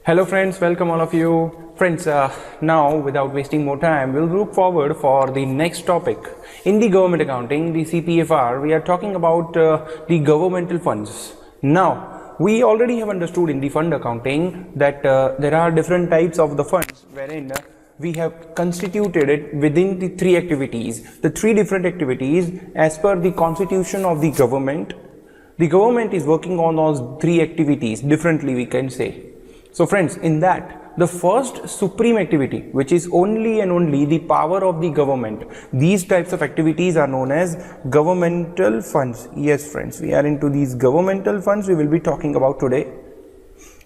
Hello friends, welcome all of you. Friends, now without wasting more time, we'll look forward for the next topic. In the government accounting, the CPFR, we are talking about the governmental funds. Now, we already have understood in the fund accounting that there are different types of the funds wherein we have constituted it within the three activities. The three different activities as per the constitution of the government. The government is working on those three activities differently, we can say. So friends, in that, the first supreme activity, which is only and only the power of the government, these types of activities are known as governmental funds. Yes friends, we are into these governmental funds we will be talking about today.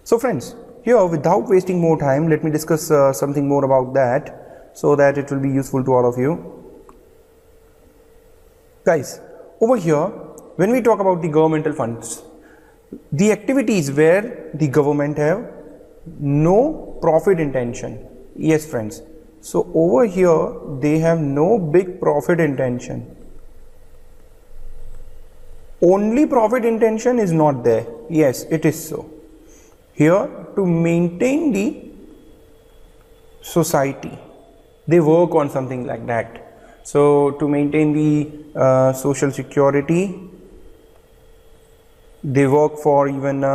So friends, here without wasting more time, let me discuss something more about that so that it will be useful to all of you. Guys, over here, when we talk about the governmental funds, the activities where the government have no profit intention. Yes friends, so over here they have no big profit intention. Only profit intention is not there. Yes, it is so. Here to maintain the society, they work on something like that. So to maintain the social security, they work for even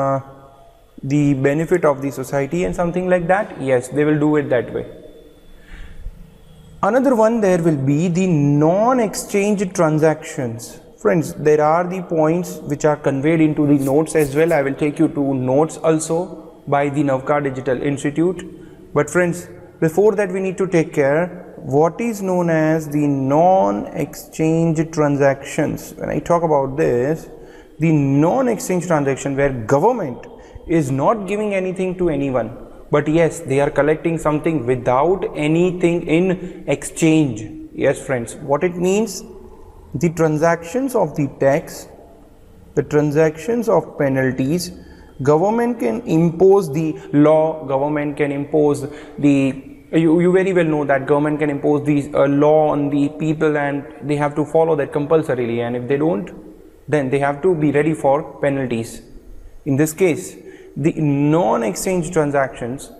the benefit of the society and something like that. Yes, they will do it that way. Another one, there will be the non-exchange transactions. Friends, there are the points which are conveyed into the notes as well. I will take you to notes also by the Navkar Digital Institute. But friends, before that we need to take care what is known as the non-exchange transactions. When I talk about this, the non-exchange transaction where government is not giving anything to anyone, but yes, they are collecting something without anything in exchange. Yes friends, what it means, the transactions of the tax, the transactions of penalties, government can impose the law, government can impose the, you very well know that government can impose the law on the people and they have to follow that compulsorily, and if they don't, then they have to be ready for penalties. In this case, the non-exchange transactions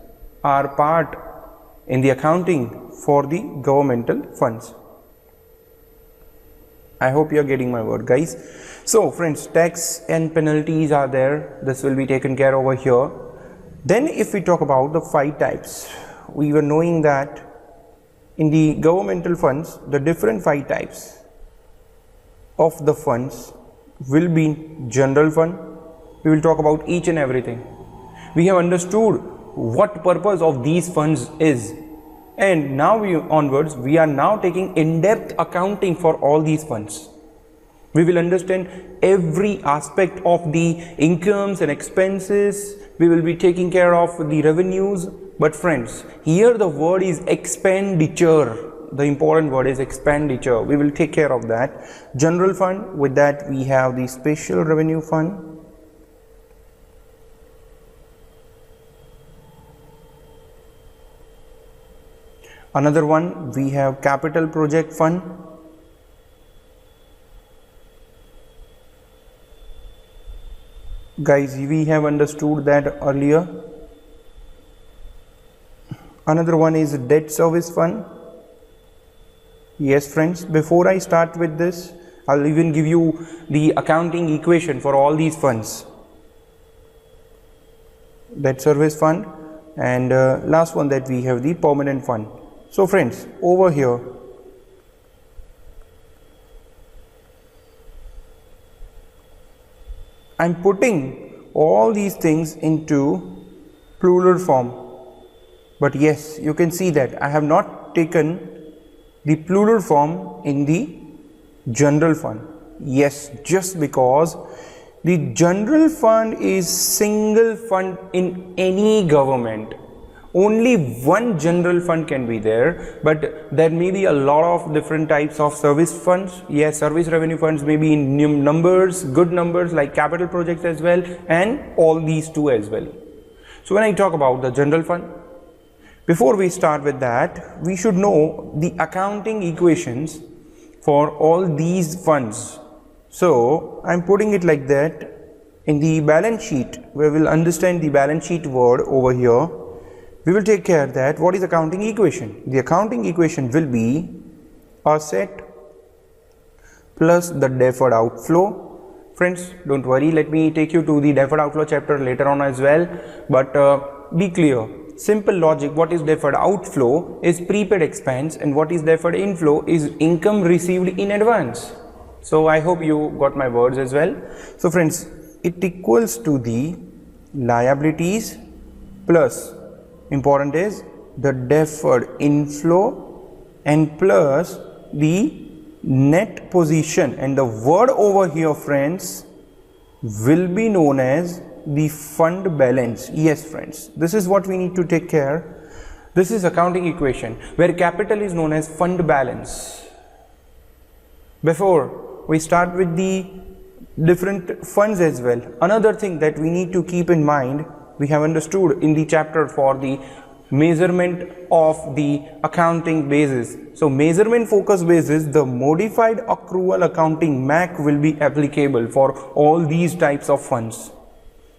are part in the accounting for the governmental funds. I hope you are getting my word, guys. So friends, tax and penalties are there. This will be taken care over here. Then if we talk about the five types, we were knowing that in the governmental funds, the different five types of the funds will be general fund. We will talk about each and everything. We have understood what purpose of these funds is, and now onwards we are now taking in-depth accounting for all these funds. We will understand every aspect of the incomes and expenses. We will be taking care of the revenues. But friends, here the word is expenditure. The important word is expenditure. We will take care of that. General fund, with that we have the special revenue fund. Another one, we have capital project fund. Guys, we have understood that earlier. Another one is debt service fund. Yes friends, before I start with this, I'll even give you the accounting equation for all these funds. Debt service fund, and last one that we have the permanent fund. So friends, over here, I'm putting all these things into plural form. But yes, you can see that I have not taken the plural form in the general fund. Yes, just because the general fund is single fund in any government. Only one general fund can be there, but there may be a lot of different types of service funds. Yes, service revenue funds may be in numbers, good numbers like capital projects as well, and all these two as well. So when I talk about the general fund, before we start with that, we should know the accounting equations for all these funds. So I'm putting it like that. in the balance sheet, we will understand the balance sheet word over here. We will take care that what is accounting equation. The accounting equation will be asset plus the deferred outflow. Friends, don't worry, let me take you to the deferred outflow chapter later on as well, but be clear. Simple logic, what is deferred outflow is prepaid expense, and what is deferred inflow is income received in advance. So I hope you got my words as well. So friends, it equals to the liabilities plus, important is the deferred inflow, and plus the net position, and the word over here, friends, will be known as the fund balance. Yes friends, this is what we need to take care. This is accounting equation where capital is known as fund balance. Before we start with the different funds as well, another thing that we need to keep in mind, we have understood in the chapter for the measurement of the accounting basis. So measurement focus basis, the modified accrual accounting MAC will be applicable for all these types of funds.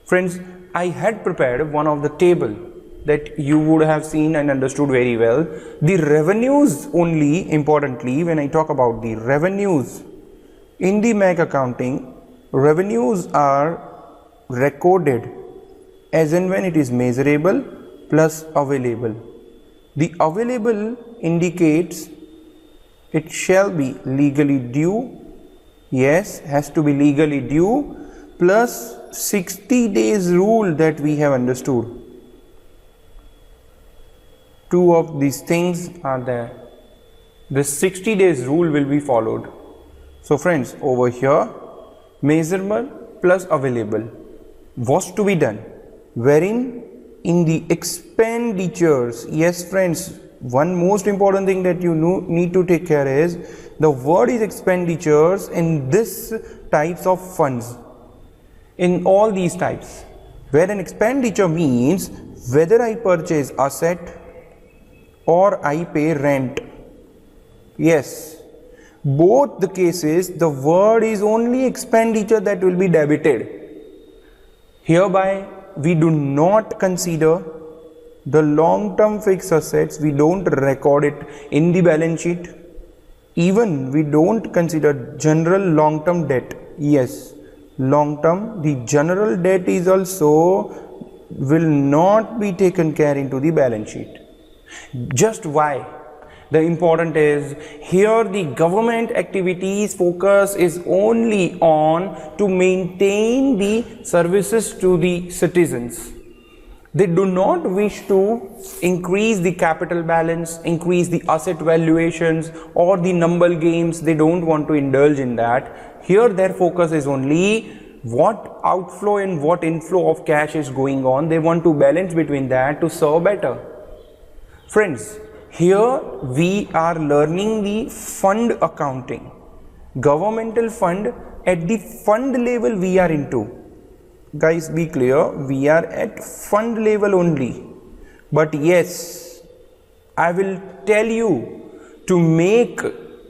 Friends, I had prepared one of the table that you would have seen and understood very well. The revenues only, importantly, when I talk about the revenues in the MAC accounting, revenues are recorded as and when it is measurable plus available. The available indicates it shall be legally due. Yes, has to be legally due, plus 60 days rule that we have understood. Two of these things are there. This 60 days rule will be followed. So friends, over here, measurable plus available was to be done, wherein in the expenditures, yes friends, one most important thing that you need to take care is the word is expenditures in this types of funds, in all these types, where an expenditure means whether I purchase asset or I pay rent. Yes, both the cases the word is only expenditure that will be debited. Hereby we do not consider the long-term fixed assets, we don't record it in the balance sheet. Even we don't consider general long-term debt. Yes, long-term, the general debt is also will not be taken care into the balance sheet. Just why? The important is here the government activities focus is only on to maintain the services to the citizens. They do not wish to increase the capital balance, increase the asset valuations or the number games. They don't want to indulge in that. Here their focus is only what outflow and what inflow of cash is going on. They want to balance between that to serve better. Friends, here we are learning the fund accounting. Governmental fund, at the fund level we are into. Guys, be clear, we are at fund level only. But yes, I will tell you to make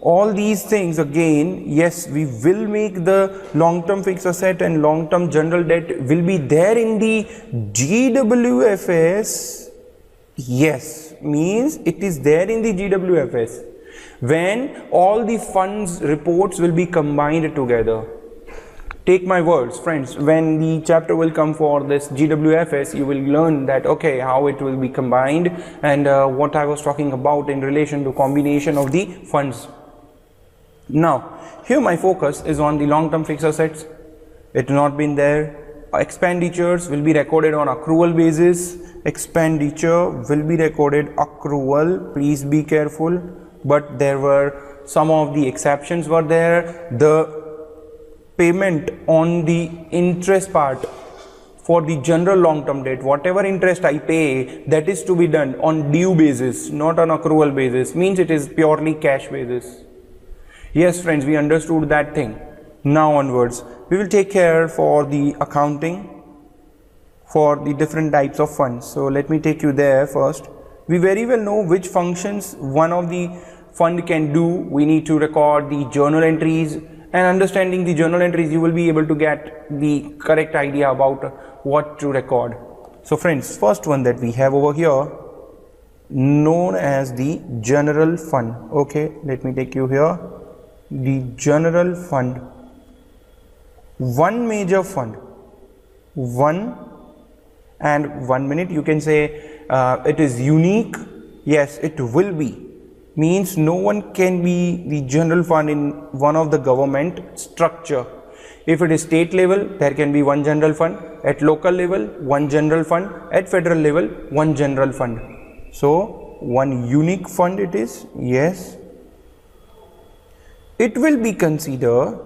all these things again. Yes, we will make the long-term fixed asset and long-term general debt will be there in the GWFS. Yes, means it is there in the GWFS when all the funds reports will be combined together. Take my words, friends, when the chapter will come for this GWFS, you will learn that okay, how it will be combined and what I was talking about in relation to combination of the funds. Now, here my focus is on the long-term fixed assets. It not been there. Expenditures will be recorded on accrual basis. Expenditure will be recorded accrual. Please be careful. But there were some of the exceptions were there. The payment on the interest part for the general long-term debt, whatever interest I pay, that is to be done on due basis, not on accrual basis. Means it is purely cash basis. Yes, friends, we understood that thing. Now onwards, we will take care for the accounting for the different types of funds. So let me take you there first. We very well know which functions one of the fund can do. We need to record the journal entries and understanding the journal entries, you will be able to get the correct idea about what to record. So friends, first one that we have over here, known as the general fund. Okay, let me take you here. The general fund, one major fund, one and 1 minute. You can say it is unique. Yes, it will be. Means no one can be the general fund in one of the government structure. If it is state level, there can be one general fund. At local level, one general fund. At federal level, one general fund. So one unique fund it is. Yes, it will be considered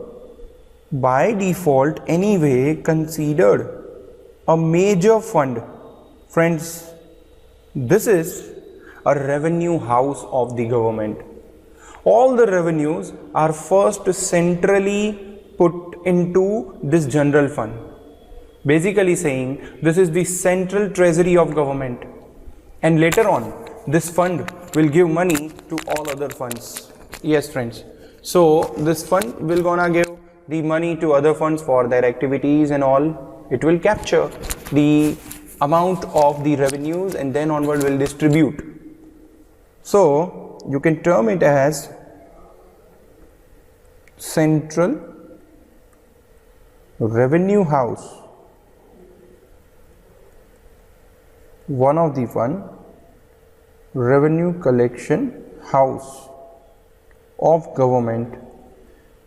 by default anyway, considered a major fund. Friends, this is a revenue house of the government. All the revenues are first centrally put into this general fund. Basically saying this is the central treasury of government, and later on this fund will give money to all other funds. Yes friends, so this fund will gonna give the money to other funds for their activities and all. It will capture the amount of the revenues and then onward will distribute. So you can term it as central revenue house, one of the fund, revenue collection house of government.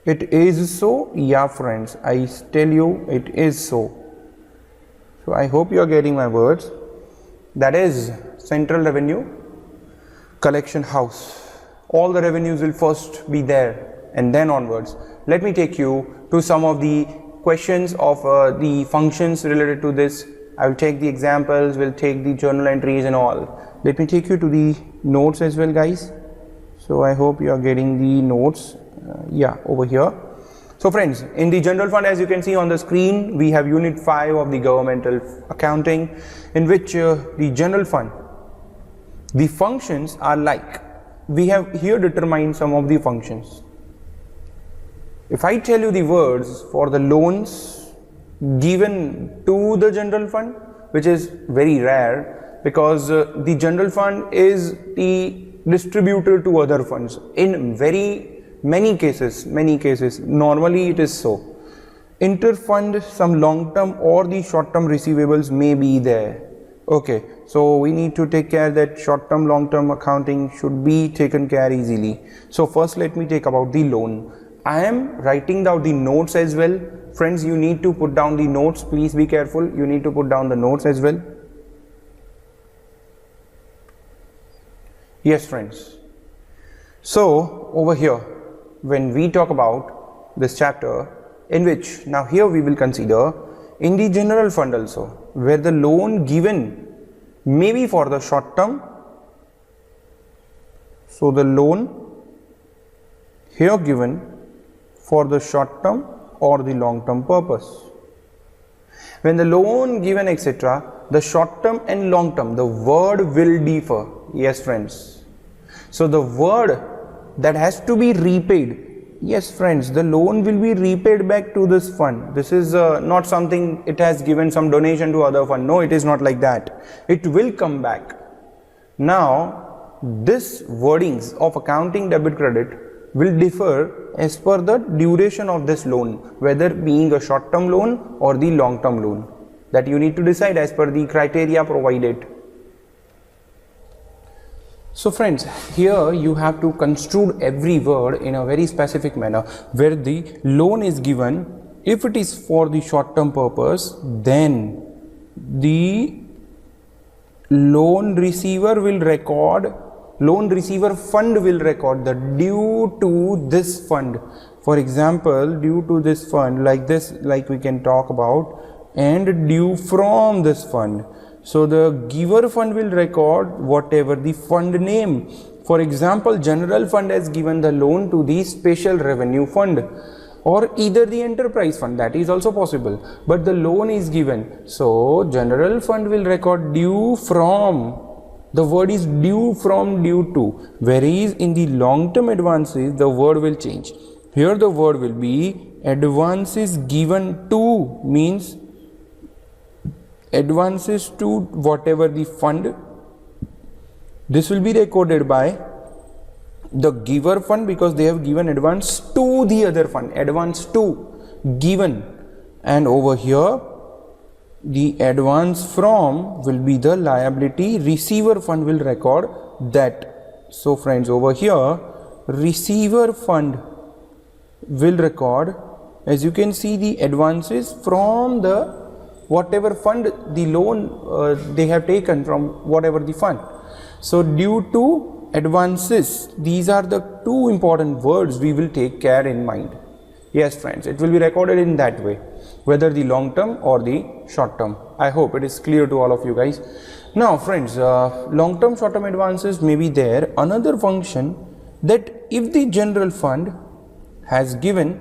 It is so, yeah friends, I tell you it is so. So I hope you are getting my words. That is central revenue collection house. All the revenues will first be there and then onwards. Let me take you to some of the questions of the functions related to this. I will take the examples, will take the journal entries and all. Let me take you to the notes as well guys. So I hope you are getting the notes. Yeah, over here. So friends, in the general fund, as you can see on the screen, we have unit 5 of the governmental accounting, in which the general fund, the functions are like, we have here determined some of the functions. If I tell you the words for the loans given to the general fund, which is very rare because the general fund is the distributor to other funds. In very many cases, normally it is so. Inter-fund, some long-term or the short-term receivables may be there. Okay, so we need to take care that short-term, long-term accounting should be taken care easily. So first let me take about the loan. I am writing down the notes as well. Friends, you need to put down the notes. Please be careful. You need to put down the notes as well. Yes, friends. So over here, when we talk about this chapter, in which now here we will consider in the general fund also, where the loan given may be for the short term. So the loan here given for the short term or the long term purpose. When the loan given etc., the short term and long term, the word will differ. Yes friends. So the word that has to be repaid, yes friends, the loan will be repaid back to this fund. This is not something it has given some donation to other fund. No, it is not like that. It will come back. Now this wordings of accounting debit credit will differ as per the duration of this loan, whether being a short term loan or the long term loan. That you need to decide as per the criteria provided. So friends, here you have to construe every word in a very specific manner, where the loan is given. If it is for the short term purpose, then the loan receiver will record, loan receiver fund will record the due to this fund. For example, due to this fund, like this, like we can talk about, and due from this fund. So the giver fund will record whatever the fund name. For example, general fund has given the loan to the special revenue fund or either the enterprise fund, that is also possible, but the loan is given. So general fund will record due from, the word is due from, due to, whereas in the long term advances the word will change. Here the word will be advances given to, means advances to whatever the fund. This will be recorded by the giver fund because they have given advance to the other fund, advance to, given, and over here the advance from will be the liability, receiver fund will record that. So friends, over here receiver fund will record, as you can see, the advances from the whatever fund, the loan they have taken from whatever the fund. So due to advances, these are the two important words we will take care in mind. Yes friends, it will be recorded in that way, whether the long term or the short term. I hope it is clear to all of you guys. Now friends, long term, short term advances may be there. Another function, that if the general fund has given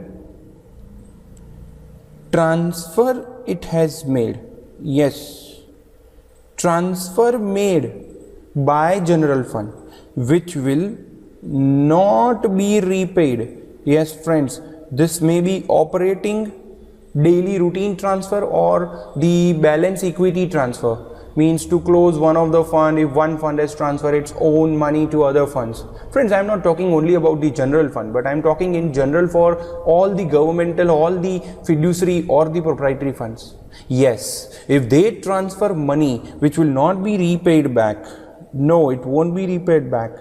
transfer it has made, yes, transfer made by general fund which will not be repaid. Yes friends, this may be operating daily routine transfer or the balance equity transfer, means to close one of the fund if one fund has transferred its own money to other funds. Friends, I am not talking only about the general fund, but I am talking in general for all the governmental, all the fiduciary or the proprietary funds. Yes, if they transfer money which will not be repaid back, no, it won't be repaid back,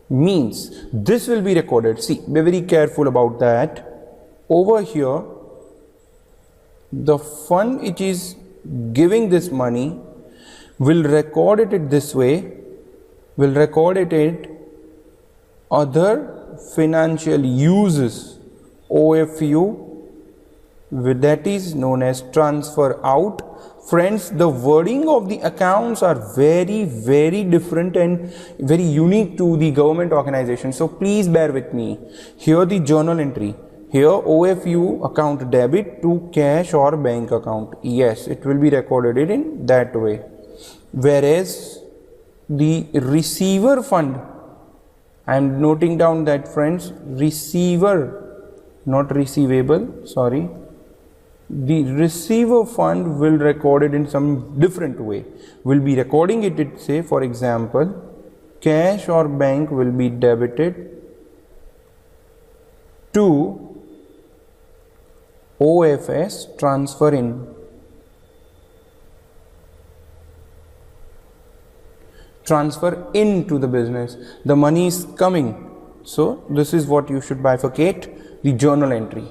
means this will be recorded. See, be very careful about that. Over here, the fund which is giving this money will record it this way, will record it other financial uses, OFU, that is known as transfer out. Friends, the wording of the accounts are very different and very unique to the government organization, so please bear with me. Here the journal entry, here OFU, account debit to cash or bank account, yes, it will be recorded in that way. Whereas the receiver fund, I am noting down that friends, receiver, not receivable, sorry, the receiver fund will record it in some different way. Will be recording it, say for example, cash or bank will be debited to OFS, transfer in. Transfer into the business, the money is coming. So this is what you should bifurcate the journal entry.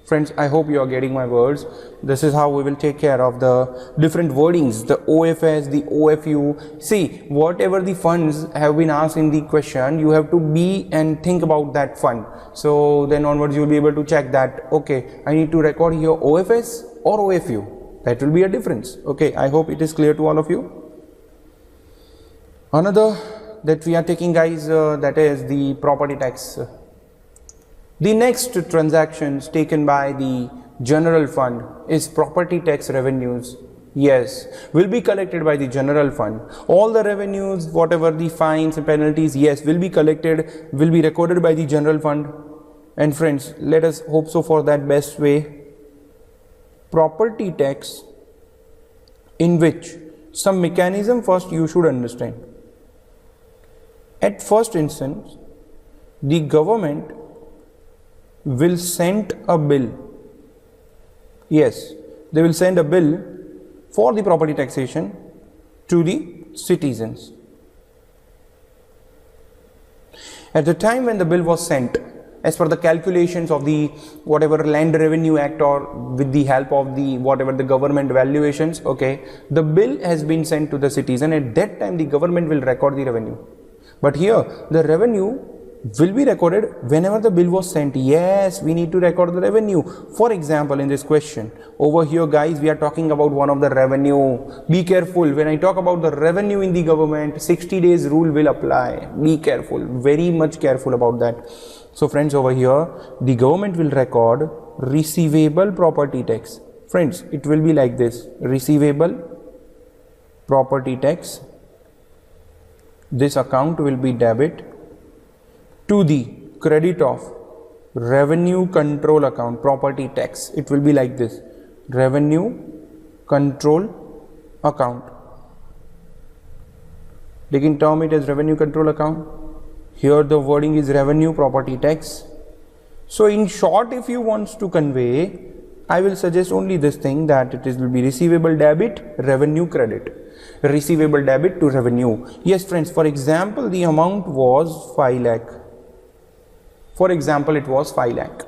Friends, I hope you are getting my words. This is how we will take care of the different wordings, the OFS, the OFU. See, whatever the funds have been asked in the question, you have to be and think about that fund. So then onwards you will be able to check that, okay, I need to record here OFS or OFU. That will be a difference. Okay, I hope it is clear to all of you. Another that we are taking, guys, that is the property tax. The next transactions taken by the general fund is property tax revenues. Yes, will be collected by the general fund. All the revenues, whatever the fines and penalties, yes, will be collected, will be recorded by the general fund. And friends, let us hope so for that best way. Property tax, in which some mechanism first you should understand. At first instance, the government will send a bill. Yes, they will send a bill for the property taxation to the citizens. At the time when the bill was sent, as per the calculations of the whatever Land Revenue Act or with the help of the whatever the government valuations, okay, the bill has been sent to the citizen. At that time the government will record the revenue. But here the revenue will be recorded whenever the bill was sent. Yes, we need to record the revenue. For example, in this question over here, guys, we are talking about one of the revenue. Be careful when I talk about the revenue in the government, 60 days rule will apply. Be careful, very much careful about that. So friends, over here the government will record receivable property tax. Friends, it will be like this: receivable property tax. This account will be debit to the credit of revenue control account, property tax. It will be like this, revenue control account. They can term it as revenue control account. Here the wording is revenue property tax. So in short, if you want to convey, I will suggest only this thing, that it will be receivable debit, revenue credit. Receivable debit to revenue. Yes friends, for example, the amount was 5 lakh. For example, it was 5 lakh.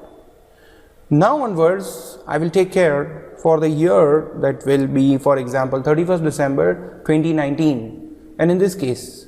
Now onwards, I will take care for the year that will be, for example, 31st December 2019. And in this case,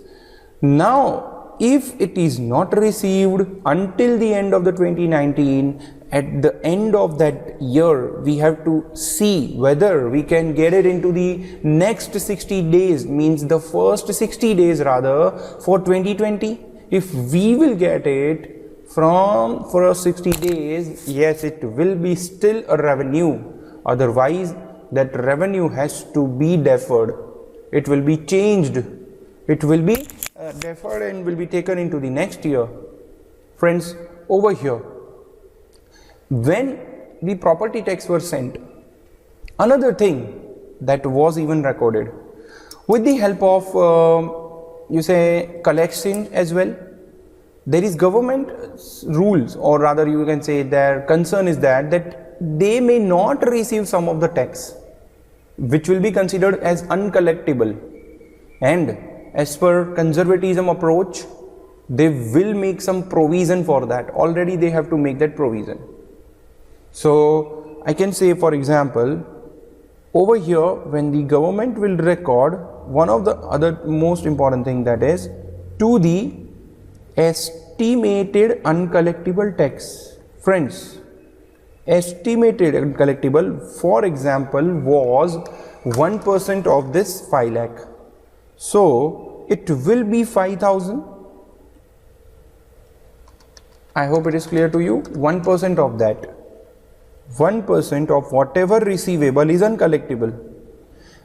now if it is not received until the end of the 2019, at the end of that year, we have to see whether we can get it into the next 60 days, means the first 60 days rather for 2020. If we will get it from for 60 days, yes, it will be still a revenue. Otherwise, that revenue has to be deferred. It will be changed. It will be deferred and will be taken into the next year. Friends, over here, when the property tax were sent, another thing that was even recorded with the help of you say collection as well. There is government rules, or rather you can say their concern is that they may not receive some of the tax which will be considered as uncollectible, and as per conservatism approach, they will make some provision for that. Already they have to make that provision. So I can say, for example, over here when the government will record, one of the other most important thing, that is to the estimated uncollectible tax. Friends, estimated uncollectible, for example, was 1% of this 5 lakh. So it will be 5,000. I hope it is clear to you. 1% of that, 1% of whatever receivable is uncollectible.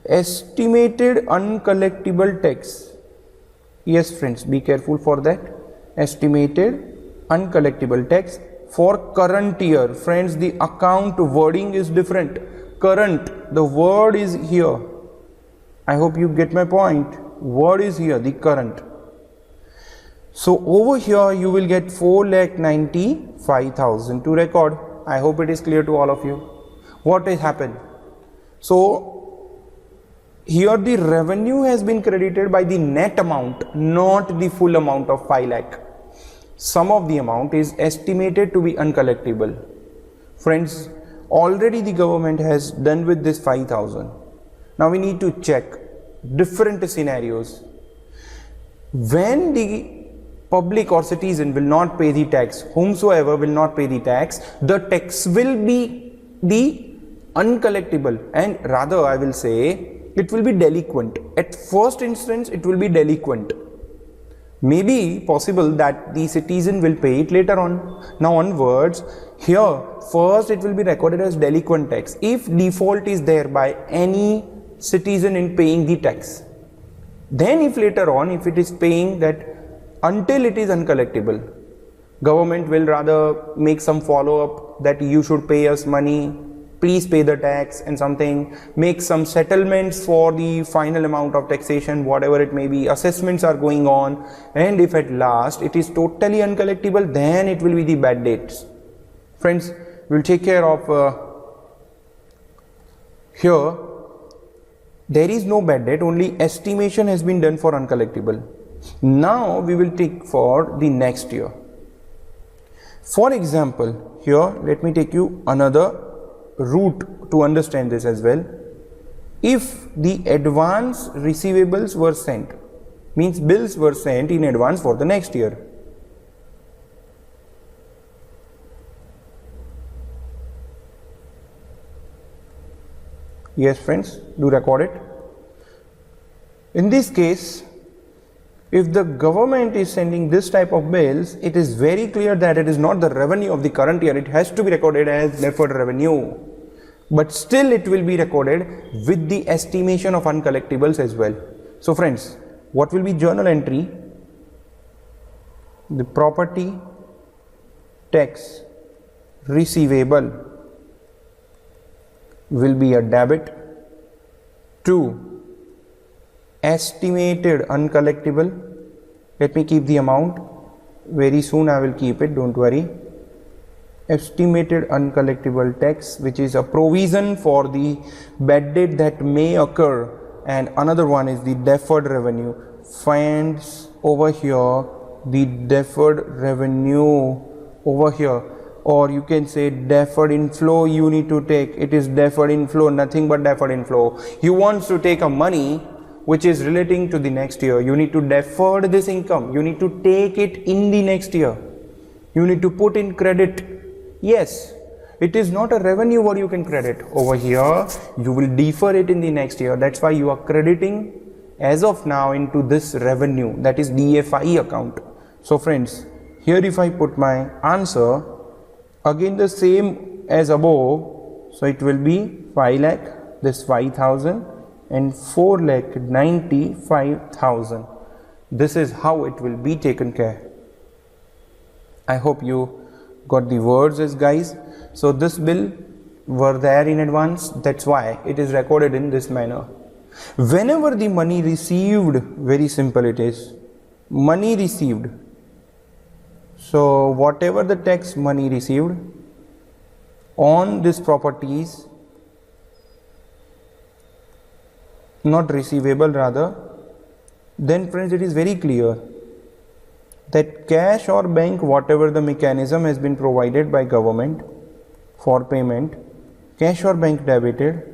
Estimated uncollectible tax. Yes friends, be careful for that. Estimated uncollectible tax for current year. Friends, the account wording is different. Current, the word is here. I hope you get my point. Word is here, the current. So over here you will get 4,95,000 to record. I hope it is clear to all of you. What has happened? So here the revenue has been credited by the net amount, not the full amount of 5 lakh. Some of the amount is estimated to be uncollectible. Friends, already the government has done with this 5,000. Now we need to check different scenarios. When the public or citizen will not pay the tax, whomsoever will not pay the tax, the tax will be the uncollectible, and rather I will say it will be delinquent. At first instance it will be delinquent. Maybe possible that the citizen will pay it later on. Now onwards, here first it will be recorded as delinquent tax if default is there by any citizen in paying the tax. Then if later on, if it is paying that until it is uncollectible, government will rather make some follow-up that you should pay us money, please pay the tax and something, make some settlements for the final amount of taxation, whatever it may be, assessments are going on, and if at last it is totally uncollectible, then it will be the bad dates. Friends, we will take care of here. There is no bad debt, only estimation has been done for uncollectible. Now we will take for the next year. For example, here let me take you another route to understand this as well. If the advance receivables were sent, means bills were sent in advance for the next year. Yes friends, do record it. In this case, if the government is sending this type of bills, it is very clear that it is not the revenue of the current year. It has to be recorded as deferred revenue. But still it will be recorded with the estimation of uncollectibles as well. So friends, what will be journal entry? The property tax receivable will be a debit. 2. Estimated uncollectible. Let me keep the amount. Very soon I will keep it, don't worry. Estimated uncollectible tax, which is a provision for the bad debt that may occur, and another one is the deferred revenue. Finds over here the deferred revenue over here, or you can say deferred inflow you need to take. It is deferred inflow, nothing but deferred inflow. You want to take a money which is relating to the next year. You need to defer this income. You need to take it in the next year. You need to put in credit. Yes, it is not a revenue what you can credit. Over here, you will defer it in the next year. That's why you are crediting as of now into this revenue, that is DFI account. So friends, here if I put my answer, again the same as above. So it will be 5 lakh, this 5,000 and 4,95,000. This is how it will be taken care. I hope you got the words as guys. So this bill were there in advance, that's why it is recorded in this manner. Whenever the money received, very simple it is, money received. So whatever the tax money received on these properties, not receivable rather, then friends it is very clear that cash or bank, whatever the mechanism has been provided by government for payment, cash or bank debited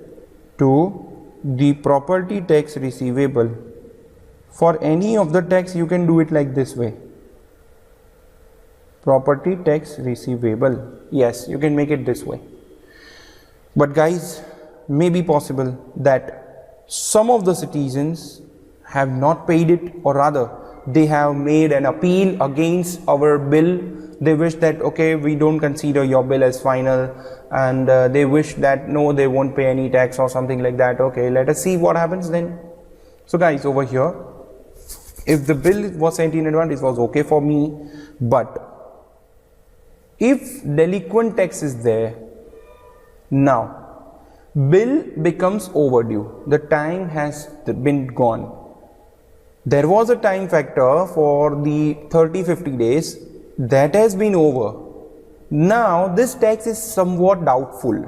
to the property tax receivable. For any of the tax you can do it like this way, property tax receivable. Yes, you can make it this way. But guys, may be possible that some of the citizens have not paid it, or rather they have made an appeal against our bill. They wish that okay, we don't consider your bill as final, and they wish that no, they won't pay any tax or something like that. Okay, let us see what happens then. So guys, over here, if the bill was sent in advance, it was okay for me. But if delinquent tax is there, now bill becomes overdue, the time has been gone. There was a time factor for the 30-50 days that has been over. Now this tax is somewhat doubtful,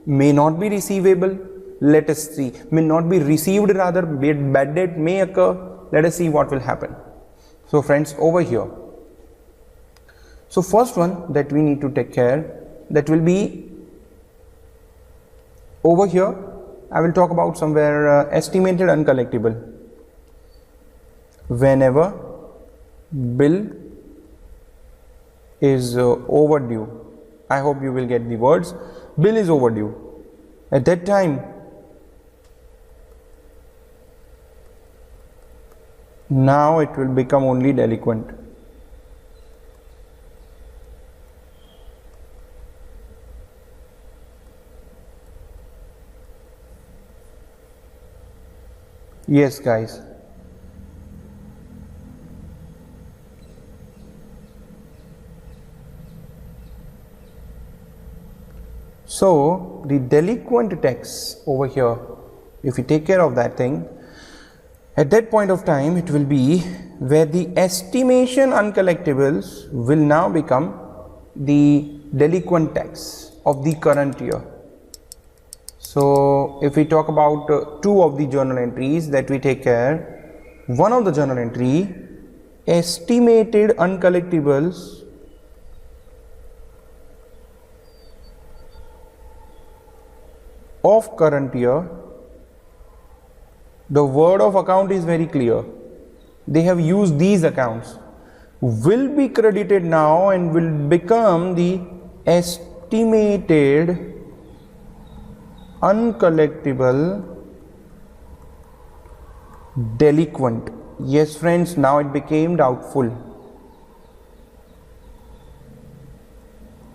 may not be receivable. Let us see, may not be received rather, bad debt may occur. Let us see what will happen. So friends, over here, so first one that we need to take care, that will be over here. I will talk about somewhere estimated uncollectible. Whenever bill is overdue, I hope you will get the words, bill is overdue. At that time, now it will become only delinquent. Yes guys, so the delinquent tax over here, if we take care of that thing, at that point of time it will be where the estimation uncollectibles will now become the delinquent tax of the current year. So if we talk about two of the journal entries that we take care, one of the journal entry, estimated uncollectibles of current year, the word of account is very clear. They have used these accounts, will be credited now and will become the estimated uncollectible delinquent. Yes friends, now it became doubtful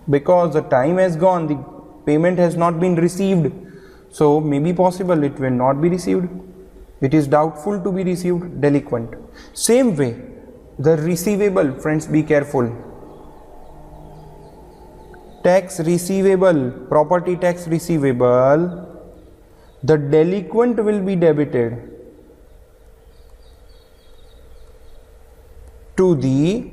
because the time has gone, the payment has not been received. So maybe possible it will not be received. It is doubtful to be received, delinquent. Same way, the receivable, friends, be careful. tax receivable, property tax receivable, the delinquent will be debited to the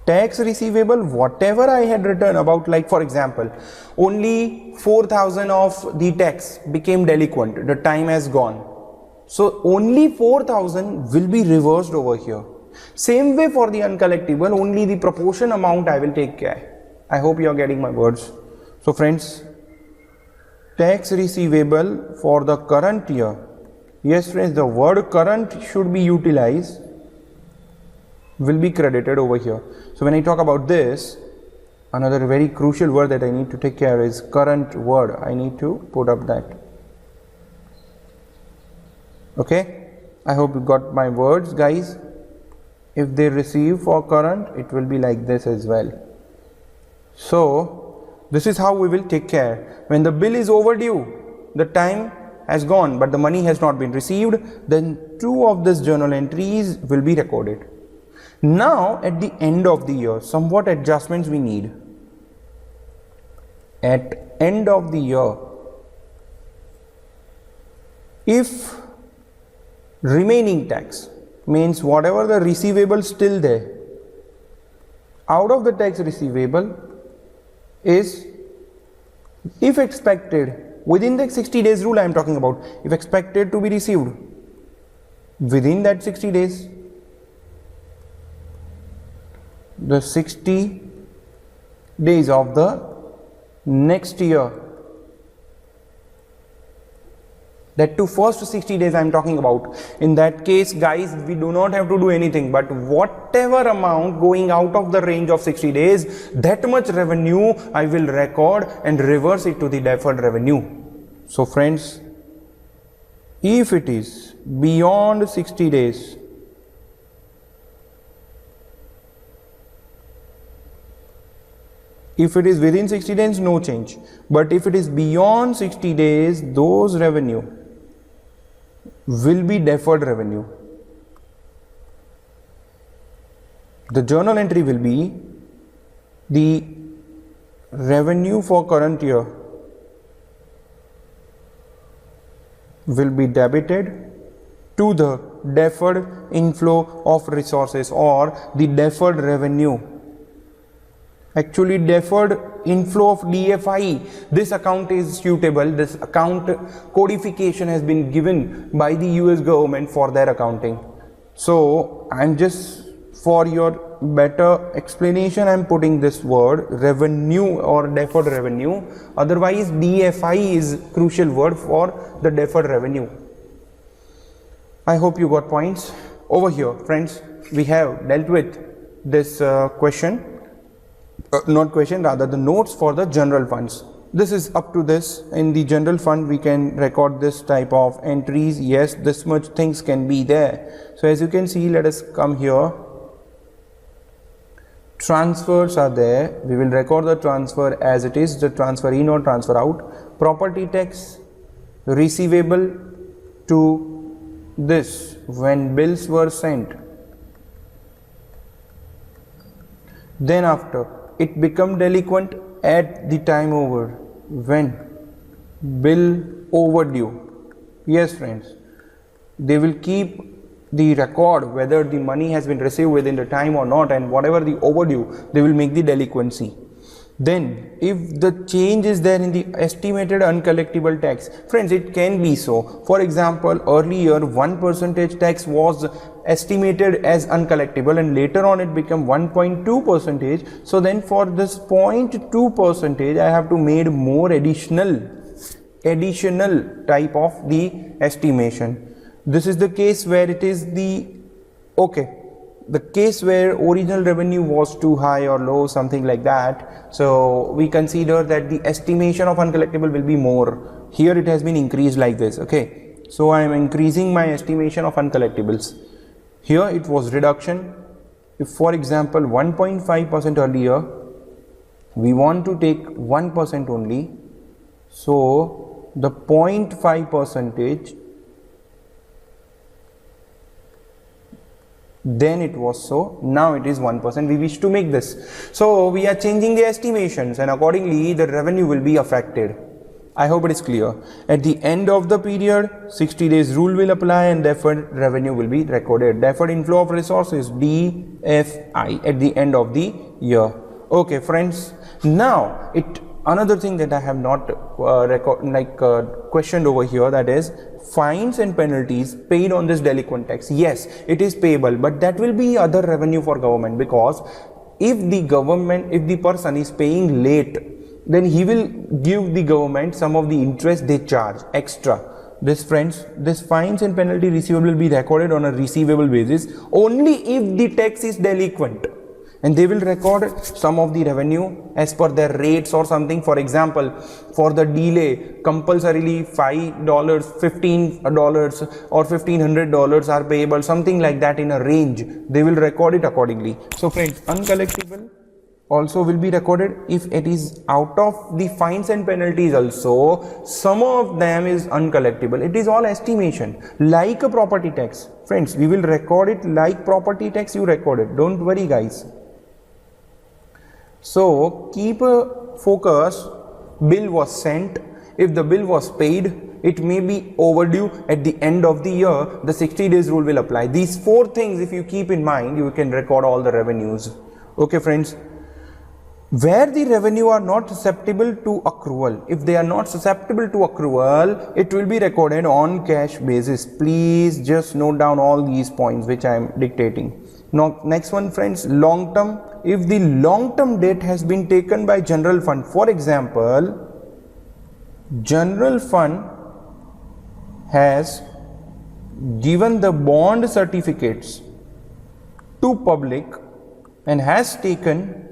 tax receivable whatever I had written about, like for example, only 4,000 of the tax became delinquent, the time has gone. So only 4,000 will be reversed over here. Same way for the uncollectible, only the proportion amount I will take care. I hope you are getting my words. So friends, tax receivable for the current year. Yes friends, the word current should be utilized, will be credited over here. So when I talk about this, another very crucial word that I need to take care is current word. I need to put up that. Okay, I hope you got my words guys. If they receive for current, it will be like this as well. So this is how we will take care. When the bill is overdue, the time has gone but the money has not been received, then two of these journal entries will be recorded. Now at the end of the year, somewhat adjustments we need. At end of the year, if remaining tax means whatever the receivable still there, out of the tax receivable is, if expected within the 60 days rule I am talking about, if expected to be received within that 60 days, the 60 days of the next year, that to first 60 days I am talking about. In that case guys, we do not have to do anything, but whatever amount going out of the range of 60 days, that much revenue I will record and reverse it to the deferred revenue. So friends, if it is beyond 60 days, if it is within 60 days, no change. But if it is beyond 60 days, those revenue will be deferred revenue. The journal entry will be the revenue for current year will be debited to the deferred inflow of resources, or the deferred revenue. Actually deferred inflow of DFI, this account is suitable, this account codification has been given by the US government for their accounting. So I'm just, for your better explanation, I'm putting this word revenue or deferred revenue, otherwise DFI is crucial word for the deferred revenue. I hope you got points. Over here friends, we have dealt with this question. Not question, rather the notes for the general funds. This is up to this. In the general fund we can record this type of entries. Yes, this much things can be there. So as you can see, let us come here. Transfers are there. We will record the transfer as it is, the transfer in or transfer out. Property tax receivable to this when bills were sent. Then after, it become delinquent at the time over, when bill overdue. Yes friends, they will keep the record whether the money has been received within the time or not, and whatever the overdue, they will make the delinquency. Then if the change is there in the estimated uncollectible tax, friends, it can be so. For example, earlier 1% tax was estimated as uncollectible and later on it became 1.2%. So then for this 0.2%, I have to made more additional type of the estimation. This is the case where it is the case where original revenue was too high or low, something like that. So we consider that the estimation of uncollectible will be more. Here it has been increased like this. Okay, so I am increasing my estimation of uncollectibles. Here it was reduction. If for example 1.5% earlier, we want to take 1% only, so the 0.5% then it was so, now it is 1%. We wish to make this, so we are changing the estimations, and accordingly the revenue will be affected. I hope it is clear. At the end of the period, 60 days rule will apply, and deferred revenue will be recorded. Deferred inflow of resources, DFI, at the end of the year. Okay friends, now another thing that I have not questioned over here, that is fines and penalties paid on this delinquent tax. Yes, it is payable, but that will be other revenue for government, because if the person is paying late, then he will give the government some of the interest they charge extra. This friends, this fines and penalty receivable will be recorded on a receivable basis only if the tax is delinquent, and they will record some of the revenue as per their rates or something. For example, for the delay, compulsorily $5, $15 or $1,500 are payable, something like that, in a range. They will record it accordingly. So friends, uncollectible also will be recorded. If it is out of the fines and penalties also, some of them is uncollectible. It is all estimation, like a property tax. Friends, we will record it like property tax. You record it, don't worry guys. So keep a focus. Bill was sent. If the bill was paid, it may be overdue. At the end of the year, the 60 days rule will apply. These four things if you keep in mind, you can record all the revenues. Okay friends, where the revenue are not susceptible to accrual, if they are not susceptible to accrual, it will be recorded on cash basis. Please just note down all these points which I am dictating. Now next one friends, long term. If the long term debt has been taken by general fund, for example, general fund has given the bond certificates to public and has taken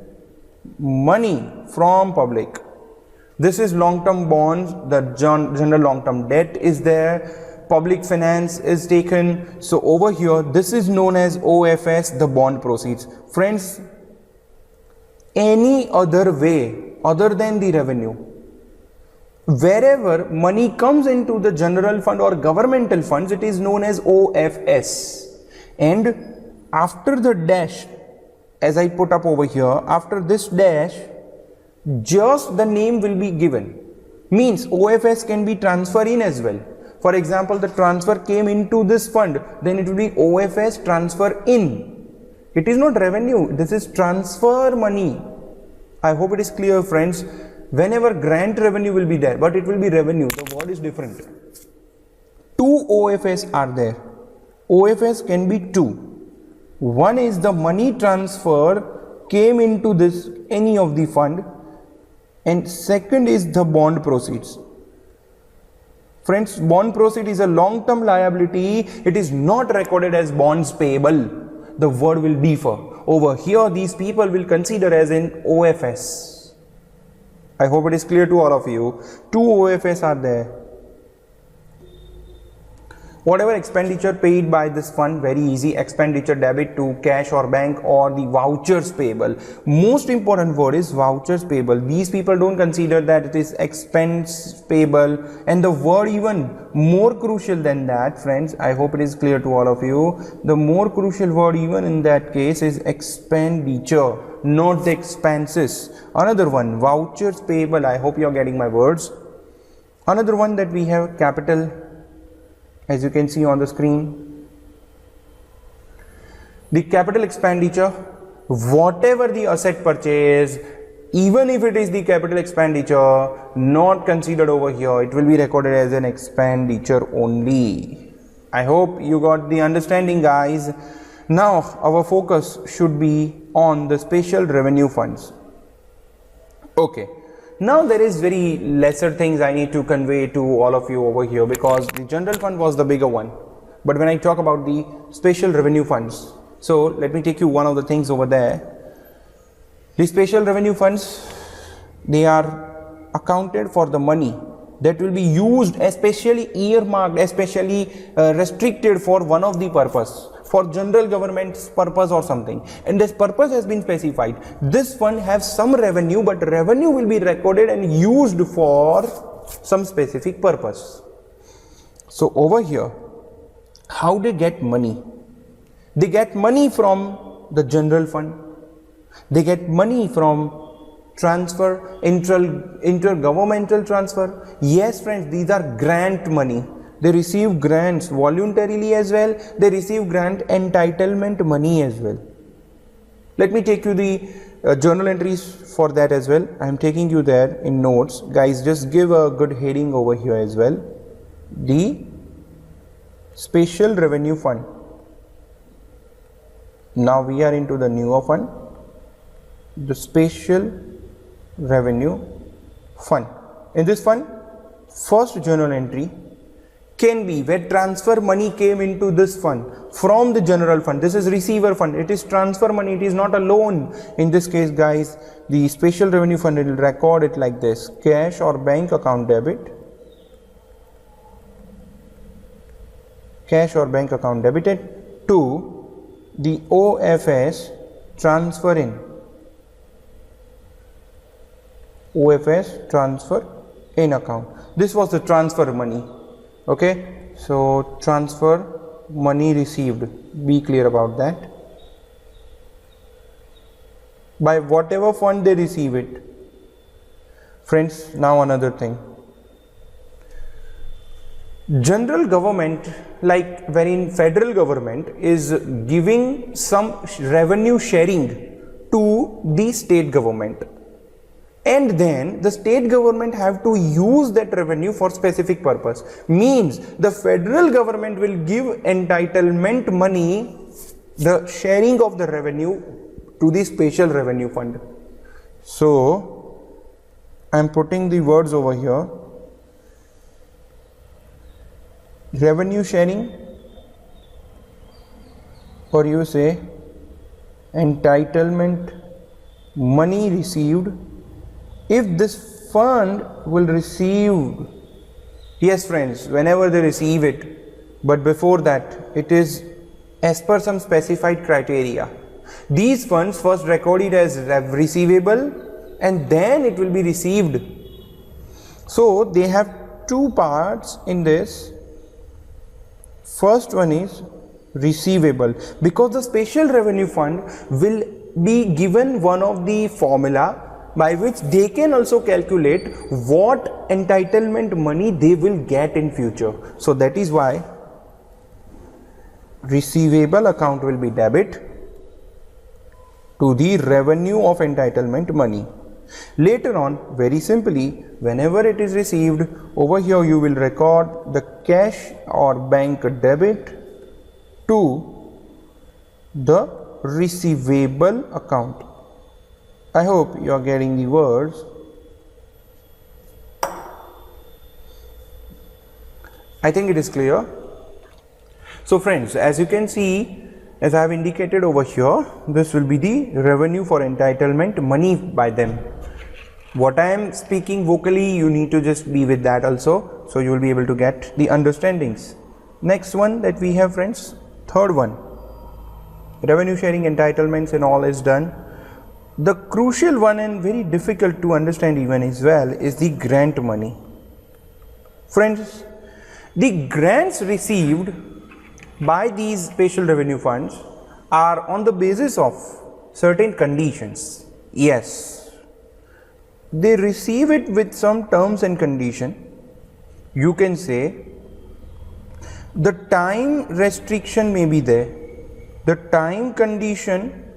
money from public. This is long term bonds, the general long term debt is there, public finance is taken. So over here, this is known as OFS, the bond proceeds. Friends, any other way other than the revenue, wherever money comes into the general fund or governmental funds, it is known as OFS. And after the dash, as I put up over here, after this dash, just the name will be given. Means OFS can be transferred in as well. For example, the transfer came into this fund, then it will be OFS transfer in. It is not revenue, this is transfer money. I hope it is clear friends. Whenever grant revenue will be there, but it will be revenue, the word is different. Two OFS are there. OFS can be two. One is the money transfer came into this any of the fund, and second is the bond proceeds. Friends, bond proceed is a long term liability. It is not recorded as bonds payable. The word will differ. Over here, these people will consider as in OFS. I hope it is clear to all of you. Two OFS are there. Whatever expenditure paid by this fund, very easy. Expenditure debit to cash or bank, or the vouchers payable. Most important word is vouchers payable. These people don't consider that it is expense payable. And the word even more crucial than that, friends, I hope it is clear to all of you. The more crucial word even in that case is expenditure, not the expenses. Another one, vouchers payable. I hope you are getting my words. Another one that we have, capital. As you can see on the screen, the capital expenditure, whatever the asset purchase, even if it is the capital expenditure, not considered over here, it will be recorded as an expenditure only. I hope you got the understanding, guys. Now our focus should be on the special revenue funds. Okay. Now there is very lesser things I need to convey to all of you over here, because the general fund was the bigger one. But when I talk about the special revenue funds, so let me take you one of the things over there. The special revenue funds, they are accounted for the money that will be used, especially earmarked, especially restricted for one of the purpose, for general government's purpose or something, and this purpose has been specified. This fund has some revenue, but revenue will be recorded and used for some specific purpose. So over here, how they get money? They get money from the general fund. They get money from transfer, intergovernmental transfer. Yes friends, these are grant money. They receive grants voluntarily as well. They receive grant entitlement money as well. Let me take you the journal entries for that as well. I am taking you there in notes. Guys, just give a good heading over here as well. The Special Revenue Fund. Now we are into the newer fund, the Special Revenue Fund. In this fund, first journal entry can be where transfer money came into this fund from the general fund. This is receiver fund. It is transfer money. It is not a loan. In this case, guys, the Special Revenue Fund, it will record it like this: cash or bank account debit, cash or bank account debited to the OFS transfer in. OFS transfer in account. This was the transfer money. Okay, so transfer money received, be clear about that. By whatever fund they receive it. Friends, now another thing. General government, like wherein federal government is giving some revenue sharing to the state government. And then the state government have to use that revenue for specific purpose. Means the federal government will give entitlement money, the sharing of the revenue, to the Special Revenue Fund. So I am putting the words over here. Revenue sharing, or you say entitlement money received. If this fund will receive, yes friends, whenever they receive it, but before that it is as per some specified criteria. These funds first recorded as receivable and then it will be received. So they have two parts in this. First one is receivable, because the Special Revenue Fund will be given one of the formula by which they can also calculate what entitlement money they will get in future. So that is why receivable account will be debit to the revenue of entitlement money. Later on, very simply, whenever it is received, over here you will record the cash or bank debit to the receivable account. I hope you are getting the words. I think it is clear. So friends, as you can see, as I have indicated over here, this will be the revenue for entitlement money by them. What I am speaking vocally, you need to just be with that also, so you will be able to get the understandings. Next one that we have, friends, third one, revenue sharing, entitlements and all is done. The crucial one and very difficult to understand even as well is the grant money. Friends, the grants received by these Special Revenue Funds are on the basis of certain conditions. Yes, they receive it with some terms and condition. You can say the time restriction may be there, the time condition,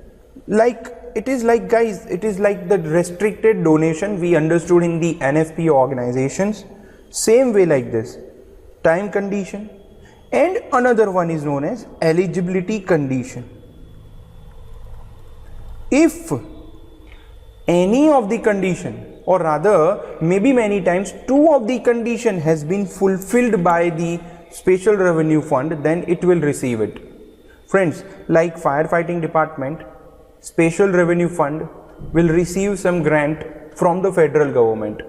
like it is like, guys, it is like the restricted donation we understood in the NFP organizations. Same way like this, time condition, and another one is known as eligibility condition. If any of the condition, or rather maybe many times two of the condition has been fulfilled by the Special Revenue Fund, then it will receive it. Friends, like firefighting department, Special Revenue Fund will receive some grant from the federal government,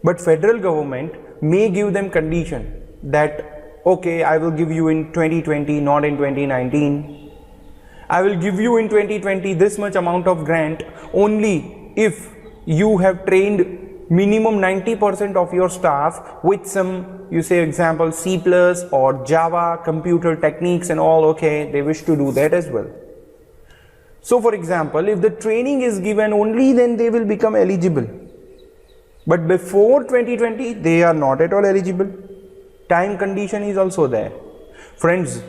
but federal government may give them condition that okay, I will give you in 2020, not in 2019. I will give you in 2020 this much amount of grant only if you have trained minimum 90% of your staff with some, you say example C+ or Java, computer techniques and all, okay, they wish to do that as well. So for example, if the training is given only, then they will become eligible. But before 2020, they are not at all eligible. Time condition is also there. Friends,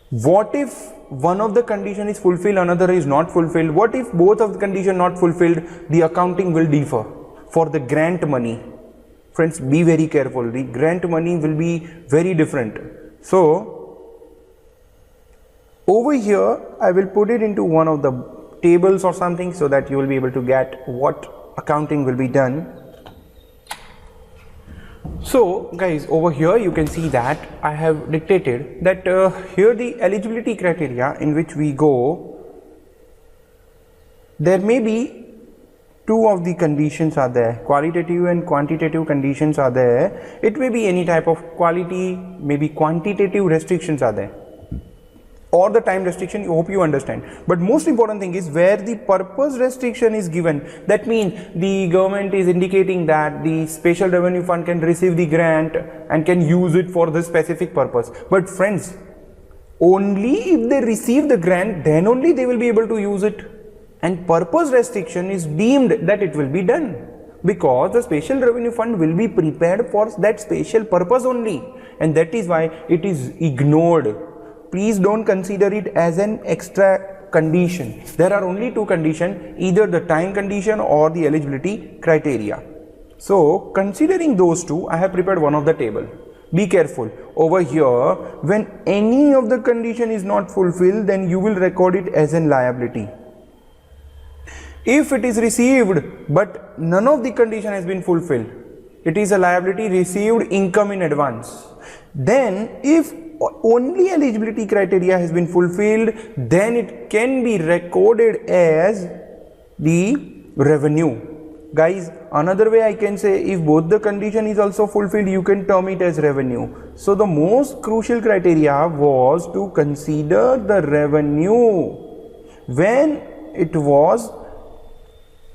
what if one of the condition is fulfilled, another is not fulfilled? What if both of the condition not fulfilled? The accounting will differ for the grant money. Friends, be very careful. The grant money will be very different. So over here, I will put it into one of the tables or something so that you will be able to get what accounting will be done. So guys, over here you can see that I have dictated that here the eligibility criteria in which we go, there may be two of the conditions are there, qualitative and quantitative conditions are there. It may be any type of quality, maybe quantitative restrictions are there, or the time restriction. I hope you understand. But most important thing is where the purpose restriction is given. That means the government is indicating that the special revenue fund can receive the grant and can use it for this specific purpose. But friends, only if they receive the grant, then only they will be able to use it. And purpose restriction is deemed that it will be done because the special revenue fund will be prepared for that special purpose only, and that is why it is ignored. Please don't consider it as an extra condition. There are only two conditions, either the time condition or the eligibility criteria. So considering those two, I have prepared one of the table. Be careful. Over here, when any of the condition is not fulfilled, then you will record it as an liability. If it is received but none of the condition has been fulfilled, it is a liability received income in advance. Then if only eligibility criteria has been fulfilled, then it can be recorded as the revenue. Guys, another way I can say, if both the condition is also fulfilled, you can term it as revenue. So the most crucial criteria was to consider the revenue when it was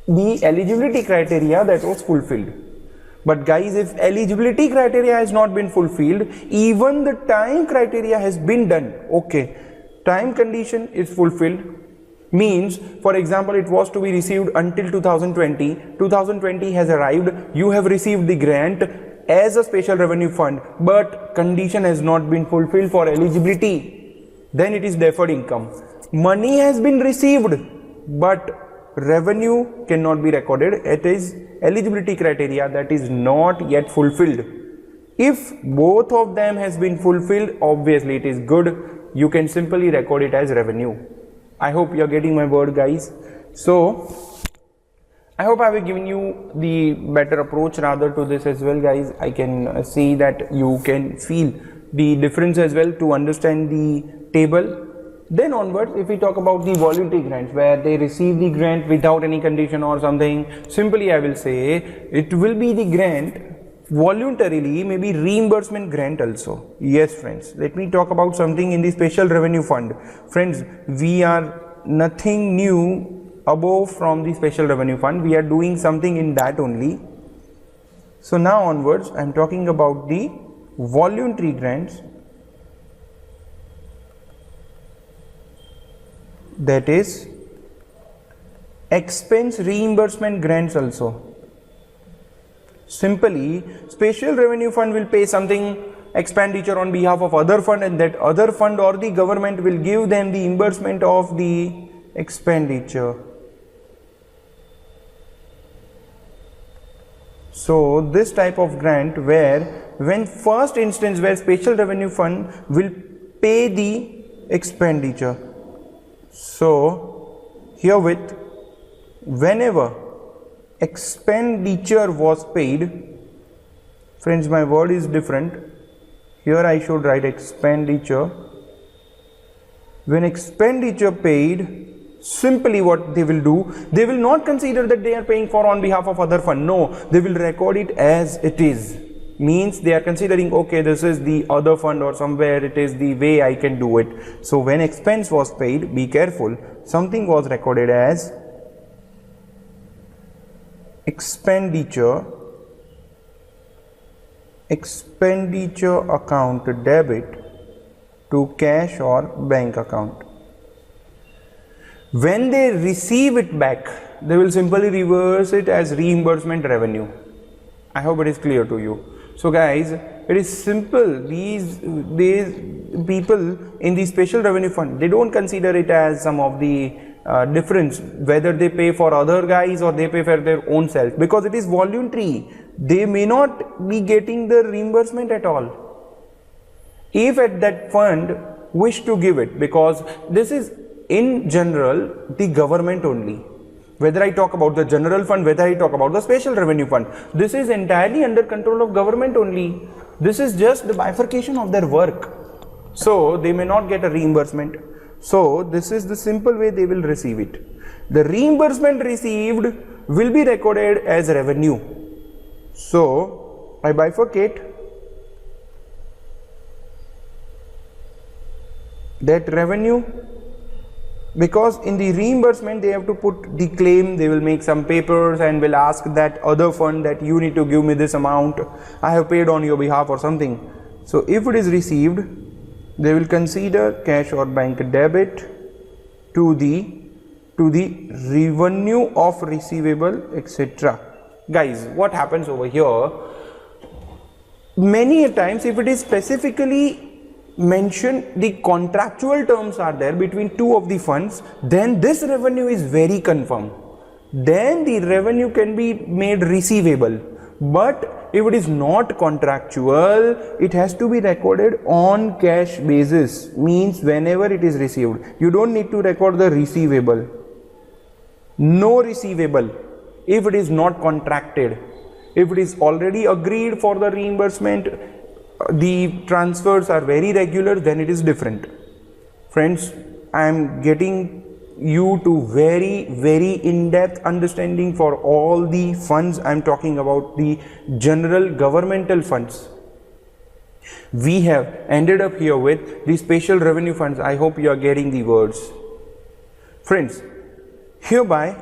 the eligibility criteria that was fulfilled. But guys, if eligibility criteria has not been fulfilled, even the time criteria has been done. Okay, time condition is fulfilled, means for example it was to be received until 2020. 2020 has arrived, you have received the grant as a special revenue fund, but condition has not been fulfilled for eligibility, then it is deferred income. Money has been received, but revenue cannot be recorded. It is eligibility criteria that is not yet fulfilled. If both of them has been fulfilled, obviously it is good. You can simply record it as revenue. I hope you are getting my word, guys. So I hope I have given you the better approach rather to this as well, guys. I can see that you can feel the difference as well to understand the table. Then onwards, if we talk about the voluntary grants where they receive the grant without any condition or something, simply I will say it will be the grant voluntarily, maybe reimbursement grant also. Yes friends, let me talk about something in the special revenue fund. Friends, we are nothing new above from the special revenue fund. We are doing something in that only. So now onwards, I am talking about the voluntary grants, that is expense reimbursement grants also. Simply, special revenue fund will pay something expenditure on behalf of other fund, and that other fund or the government will give them the reimbursement of the expenditure. So this type of grant where when first instance where special revenue fund will pay the expenditure. So herewith, whenever expenditure was paid, friends, my word is different. Here I should write expenditure. When expenditure paid, simply what they will do, they will not consider that they are paying for on behalf of other fund. No, they will record it as it is. Means they are considering, okay, this is the other fund or somewhere it is the way I can do it. So when expense was paid, be careful, something was recorded as expenditure expenditure account debit to cash or bank account. When they receive it back, they will simply reverse it as reimbursement revenue. I hope it is clear to you. So guys, it is simple. These people in the special revenue fund, they don't consider it as some of the difference whether they pay for other guys or they pay for their own self, because it is voluntary. They may not be getting the reimbursement at all if at that fund wish to give it, because this is in general the government only. Whether I talk about the general fund, whether I talk about the special revenue fund, this is entirely under control of government only. This is just the bifurcation of their work. So they may not get a reimbursement. So this is the simple way they will receive it. The reimbursement received will be recorded as revenue. So I bifurcate that revenue, because in the reimbursement they have to put the claim, they will make some papers and will ask that other fund that you need to give me this amount, I have paid on your behalf or something. So if it is received, they will consider cash or bank debit to the revenue of receivable, etc. Guys, what happens over here, many a times if it is specifically mentioned the contractual terms are there between two of the funds, then this revenue is very confirm, then the revenue can be made receivable. But if it is not contractual, it has to be recorded on cash basis, means whenever it is received. You don't need to record the receivable. No receivable if it is not contracted. If it is already agreed for the reimbursement, the transfers are very regular, then it is different. Friends, I am getting you to very in-depth understanding for all the funds. I am talking about the general governmental funds. We have ended up here with the special revenue funds. I hope you are getting the words. Friends, hereby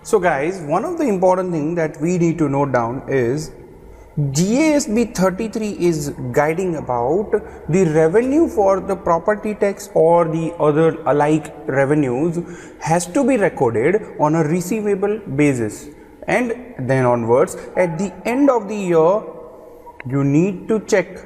so guys, one of the important thing that we need to note down is GASB 33 is guiding about the revenue for the property tax or the other alike revenues has to be recorded on a receivable basis, and then onwards at the end of the year you need to check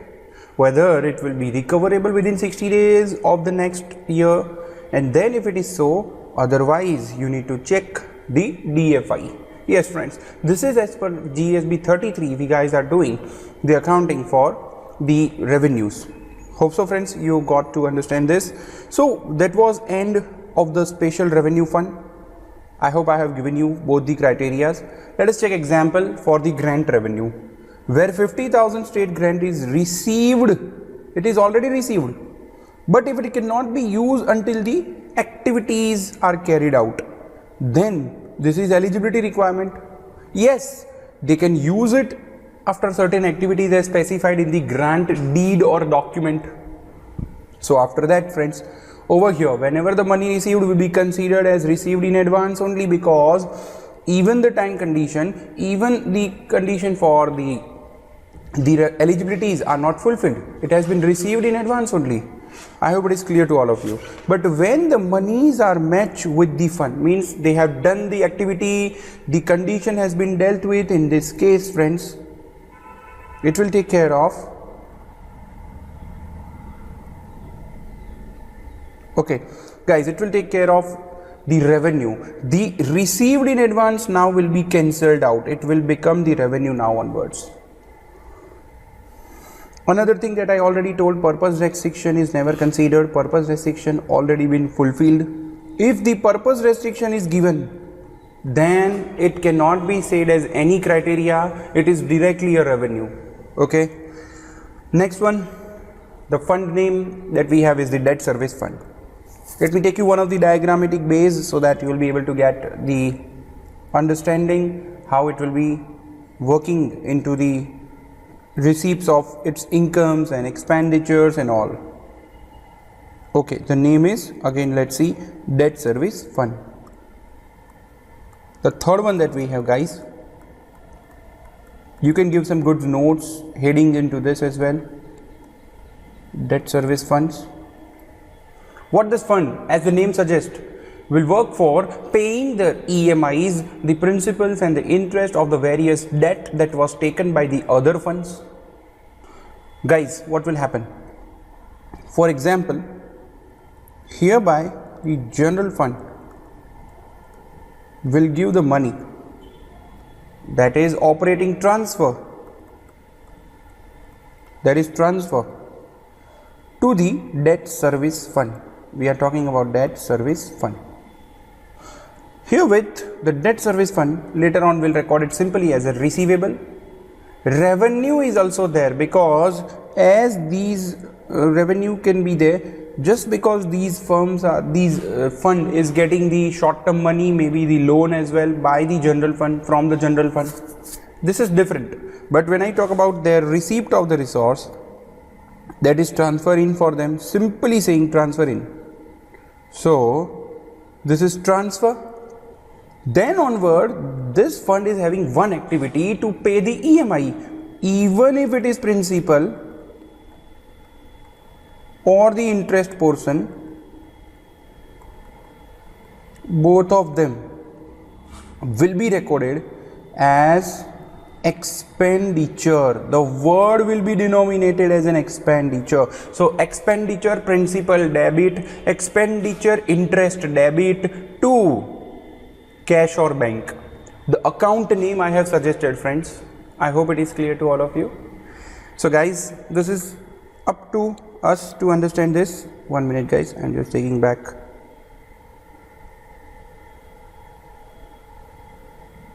whether it will be recoverable within 60 days of the next year, and then if it is so, otherwise you need to check the DFI. Yes friends, this is as per GSB 33 we guys are doing the accounting for the revenues. Hope so friends, you got to understand this. So that was end of the special revenue fund. I hope I have given you both the criterias. Let us check example for the grant revenue, where 50,000 state grant is received. It is already received, but if it cannot be used until the activities are carried out, then this is eligibility requirement. Yes, they can use it after certain activities as specified in the grant deed or document. So after that friends, over here whenever the money received will be considered as received in advance only, because even the time condition, even the condition for the eligibilities are not fulfilled. It has been received in advance only. I hope it is clear to all of you. But when the monies are matched with the fund, means they have done the activity, the condition has been dealt with, in this case friends, it will take care of, okay guys, it will take care of the revenue. The received in advance now will be cancelled out. It will become the revenue now onwards. Another thing that I already told, purpose restriction is never considered. Purpose restriction already been fulfilled. If the purpose restriction is given, then it cannot be said as any criteria. It is directly a revenue. Okay. Next one, the fund name that we have is the debt service fund. Let me take you one of the diagrammatic base so that you will be able to get the understanding how it will be working into the receipts of its incomes and expenditures and all. Okay, the name is, again let's see, debt service fund. The third one that we have guys, You can give some good notes heading into this as well. Debt service funds. What this fund, as the name suggests, will work for paying the EMIs, the principals and the interest of the various debt that was taken by the other funds. Guys, what will happen? For example, hereby the general fund will give the money, that is operating transfer, that is transfer to the debt service fund. We are talking about debt service fund. Herewith, the debt service fund later on will record it simply as a receivable. Revenue is also there, because as these revenue can be there, just because these firms are, fund is getting the short term money, maybe the loan as well by the general fund, from the general fund. This is different. But when I talk about their receipt of the resource, that is transfer in for them, simply saying transfer in. So this is transfer. Then onward, this fund is having one activity to pay the EMI, even if it is principal or the interest portion, both of them will be recorded as expenditure. The word will be denominated as an expenditure. So expenditure principal debit, expenditure interest debit to cash or bank. The account name I have suggested, friends. I hope it is clear to all of you. So guys, this is up to us to understand this. 1 minute guys, I'm just taking back.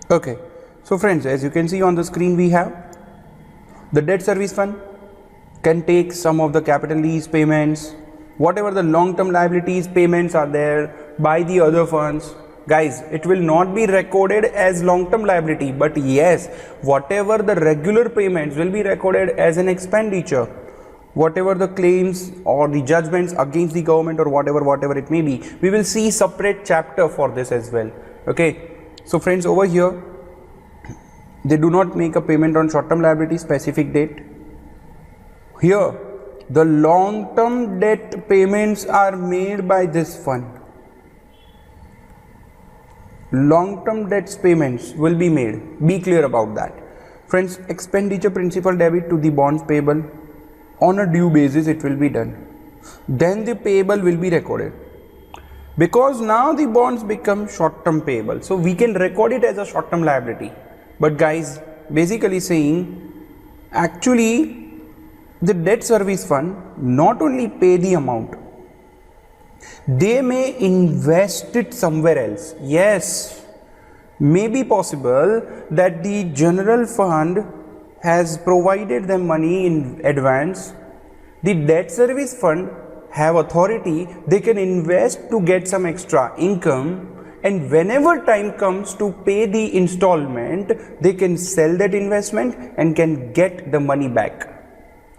Okay, so friends, as you can see on the screen, we have the debt service fund can take some of the capital lease payments, whatever the long-term liabilities payments are there by the other funds. Guys, it will not be recorded as long-term liability, but yes, whatever the regular payments will be recorded as an expenditure. Whatever the claims or the judgments against the government or whatever it may be, we will see separate chapter for this as well. Okay, so friends, over here they do not make a payment on short-term liability specific date. Here the long-term debt payments are made by this fund. Long-term debts payments will be made. Be clear about that. Friends, expenditure principal debit to the bonds payable on a due basis, it will be done. Then the payable will be recorded, because now the bonds become short-term payable. So we can record it as a short-term liability. But guys, basically saying, actually the debt service fund not only pay the amount, they may invest it somewhere else. Yes, may be possible that the general fund has provided them money in advance. The debt service fund have authority, they can invest to get some extra income, and whenever time comes to pay the installment, they can sell that investment and can get the money back.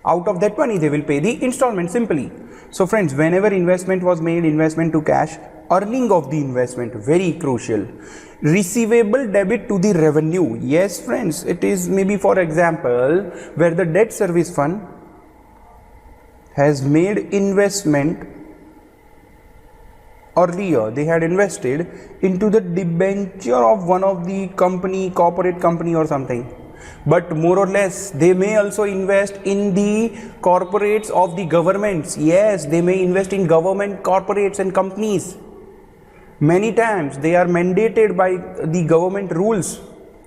Out of that money they will pay the installment simply. So friends, whenever investment was made, investment to cash, earning of the investment, very crucial. Receivable debit to the revenue. Yes friends, it is maybe for example where the debt service fund has made investment earlier, they had invested into the debenture of one of the company, corporate company or something. But more or less they may also invest in the corporates of the governments. Yes, they may invest in government corporates and companies. Many times they are mandated by the government rules.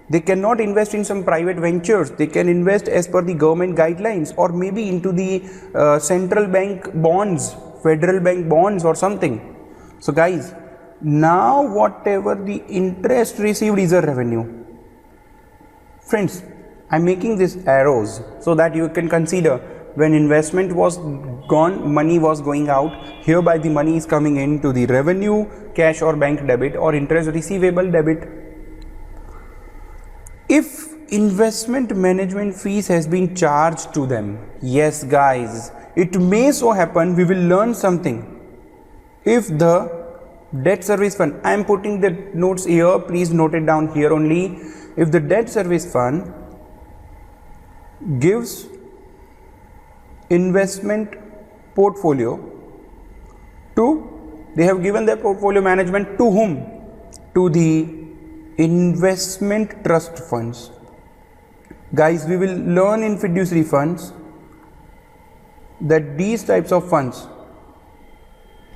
They cannot invest in some private ventures. They can invest as per the government guidelines, or maybe into the central bank bonds, federal bank bonds or something. So guys, now whatever the interest received is a revenue. Friends, I'm making these arrows so that you can consider when investment was gone, money was going out, hereby the money is coming into the revenue, cash or bank debit, or interest receivable debit. If investment management fees has been charged to them, yes guys, it may so happen, we will learn something. If the debt service fund, I am putting the notes here, please note it down here only. If the debt service fund gives investment portfolio to, they have given their portfolio management to whom? To the investment trust funds. Guys, we will learn in fiduciary funds that these types of funds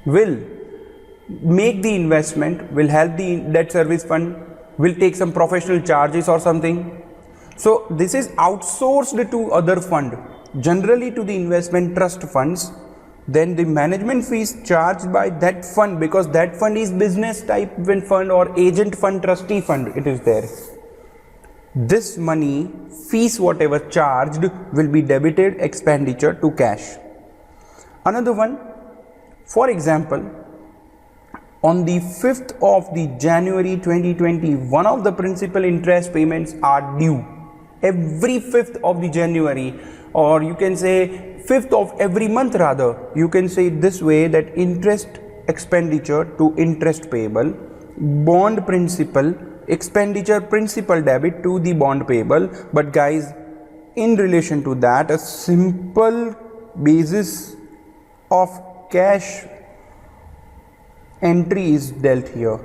will make the investment, will help the debt service fund, will take some professional charges or something. So this is outsourced to other fund, generally to the investment trust funds. Then the management fees charged by that fund, because that fund is business type fund or agent fund, trustee fund, it is there. This money, fees whatever charged, will be debited expenditure to cash. Another one, for example, on the 5th of the January 2020, one of the principal interest payments are due. Every 5th of the January, or you can say 5th of every month rather, you can say it this way, that interest expenditure to interest payable, bond principal expenditure principal debit to the bond payable. But guys, in relation to that, a simple basis of cash entry is dealt here.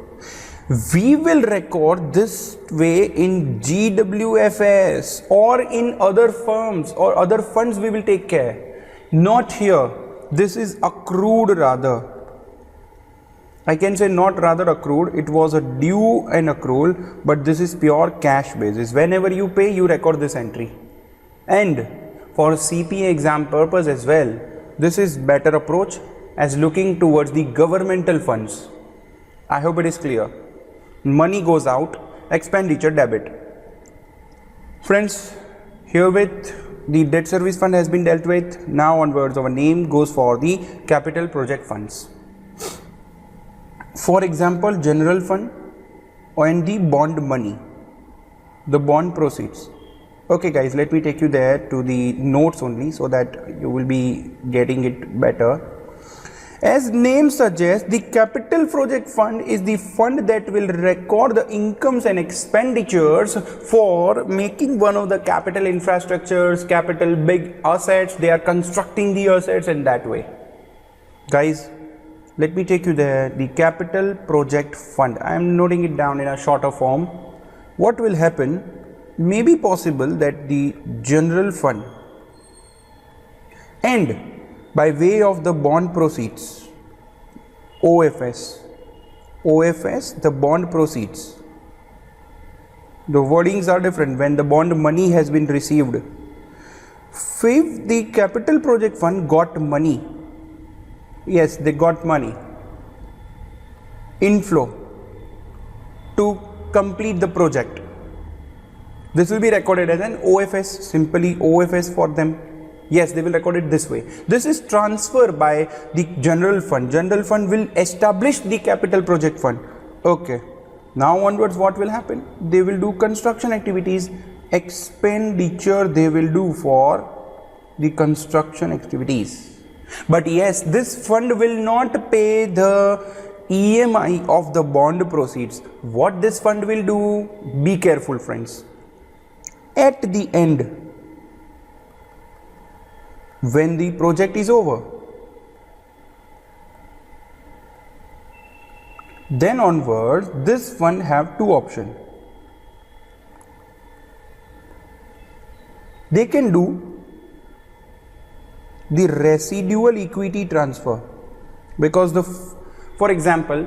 We will record this way in GWFS or in other firms or other funds, we will take care. Not here. This is accrued rather. I can say not rather accrued, it was a due and accrual, but this is pure cash basis. Whenever you pay, you record this entry. And for CPA exam purpose as well, this is better approach as looking towards the governmental funds. I hope it is clear. Money goes out, expenditure debit. Friends, herewith the debt service fund has been dealt with. Now onwards our name goes for the capital project funds. For example, general fund and the bond money, the bond proceeds. Okay guys, let me take you there to the notes only so that you will be getting it better. As name suggests, the capital project fund is the fund that will record the incomes and expenditures for making one of the capital infrastructures, capital big assets. They are constructing the assets in that way. Guys, let me take you there. The capital project fund, I am noting it down in a shorter form. What will happen? May be possible that the general fund and by way of the bond proceeds, OFS, the bond proceeds, the wordings are different. When the bond money has been received, if the capital project fund got money, yes, they got money, inflow to complete the project, this will be recorded as an OFS, simply OFS for them. Yes, they will record it this way. This is transfer by the general fund. General fund will establish the capital project fund. Okay. Now onwards what will happen? They will do construction activities, expenditure they will do for the construction activities. But yes, this fund will not pay the EMI of the bond proceeds. What this fund will do? Be careful friends. At the end, when the project is over, then onwards this fund have two options. They can do the residual equity transfer, because for example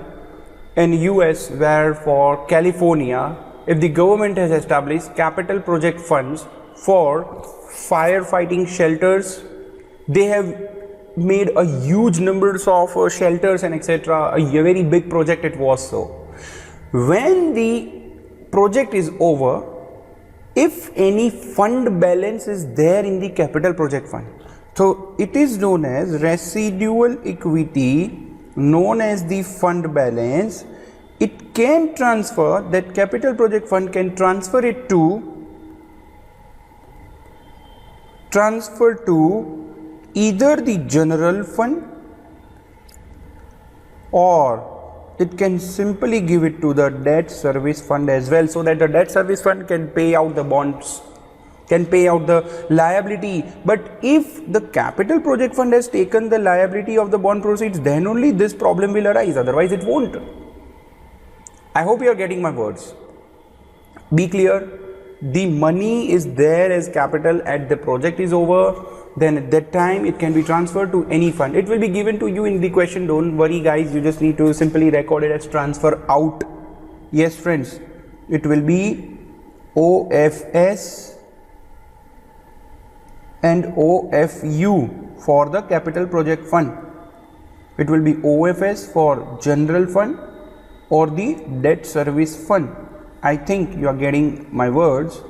in US, where for California, if the government has established capital project funds for firefighting shelters, they have made a huge numbers of shelters and etc. A very big project it was. So when the project is over, if any fund balance is there in the capital project fund, so it is known as residual equity, known as the fund balance. It can transfer, that capital project fund can transfer it to either the general fund, or it can simply give it to the debt service fund as well, so that the debt service fund can pay out the bonds can pay out the liability. But if the capital project fund has taken the liability of the bond proceeds, then only this problem will arise, otherwise it won't. I hope you are getting my words. Be clear, the money is there as capital at the project is over, then at that time it can be transferred to any fund. It will be given to you in the question, don't worry guys, you just need to simply record it as transfer out. Yes friends, it will be OFS and OFU for the capital project fund. It will be OFS for general fund or the debt service fund. I think you are getting my words.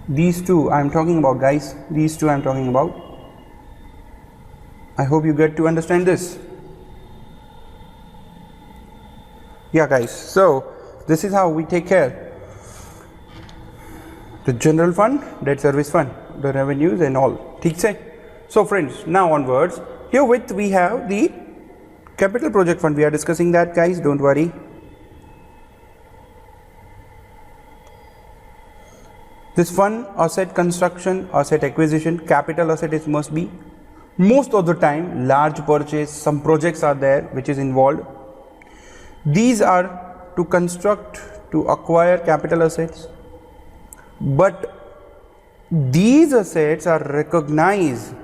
These two I am talking about guys, these two I am talking about. I hope you get to understand this. Yeah guys, so this is how we take care. The general fund, debt service fund, the revenues and all. ठीक है? So friends, now onwards, herewith we have the capital project fund. We are discussing that guys, don't worry. This fund, asset construction, asset acquisition, capital asset is must be. Most of the time large purchase, some projects are there which is involved. These are to construct, to acquire capital assets, but these assets are recognized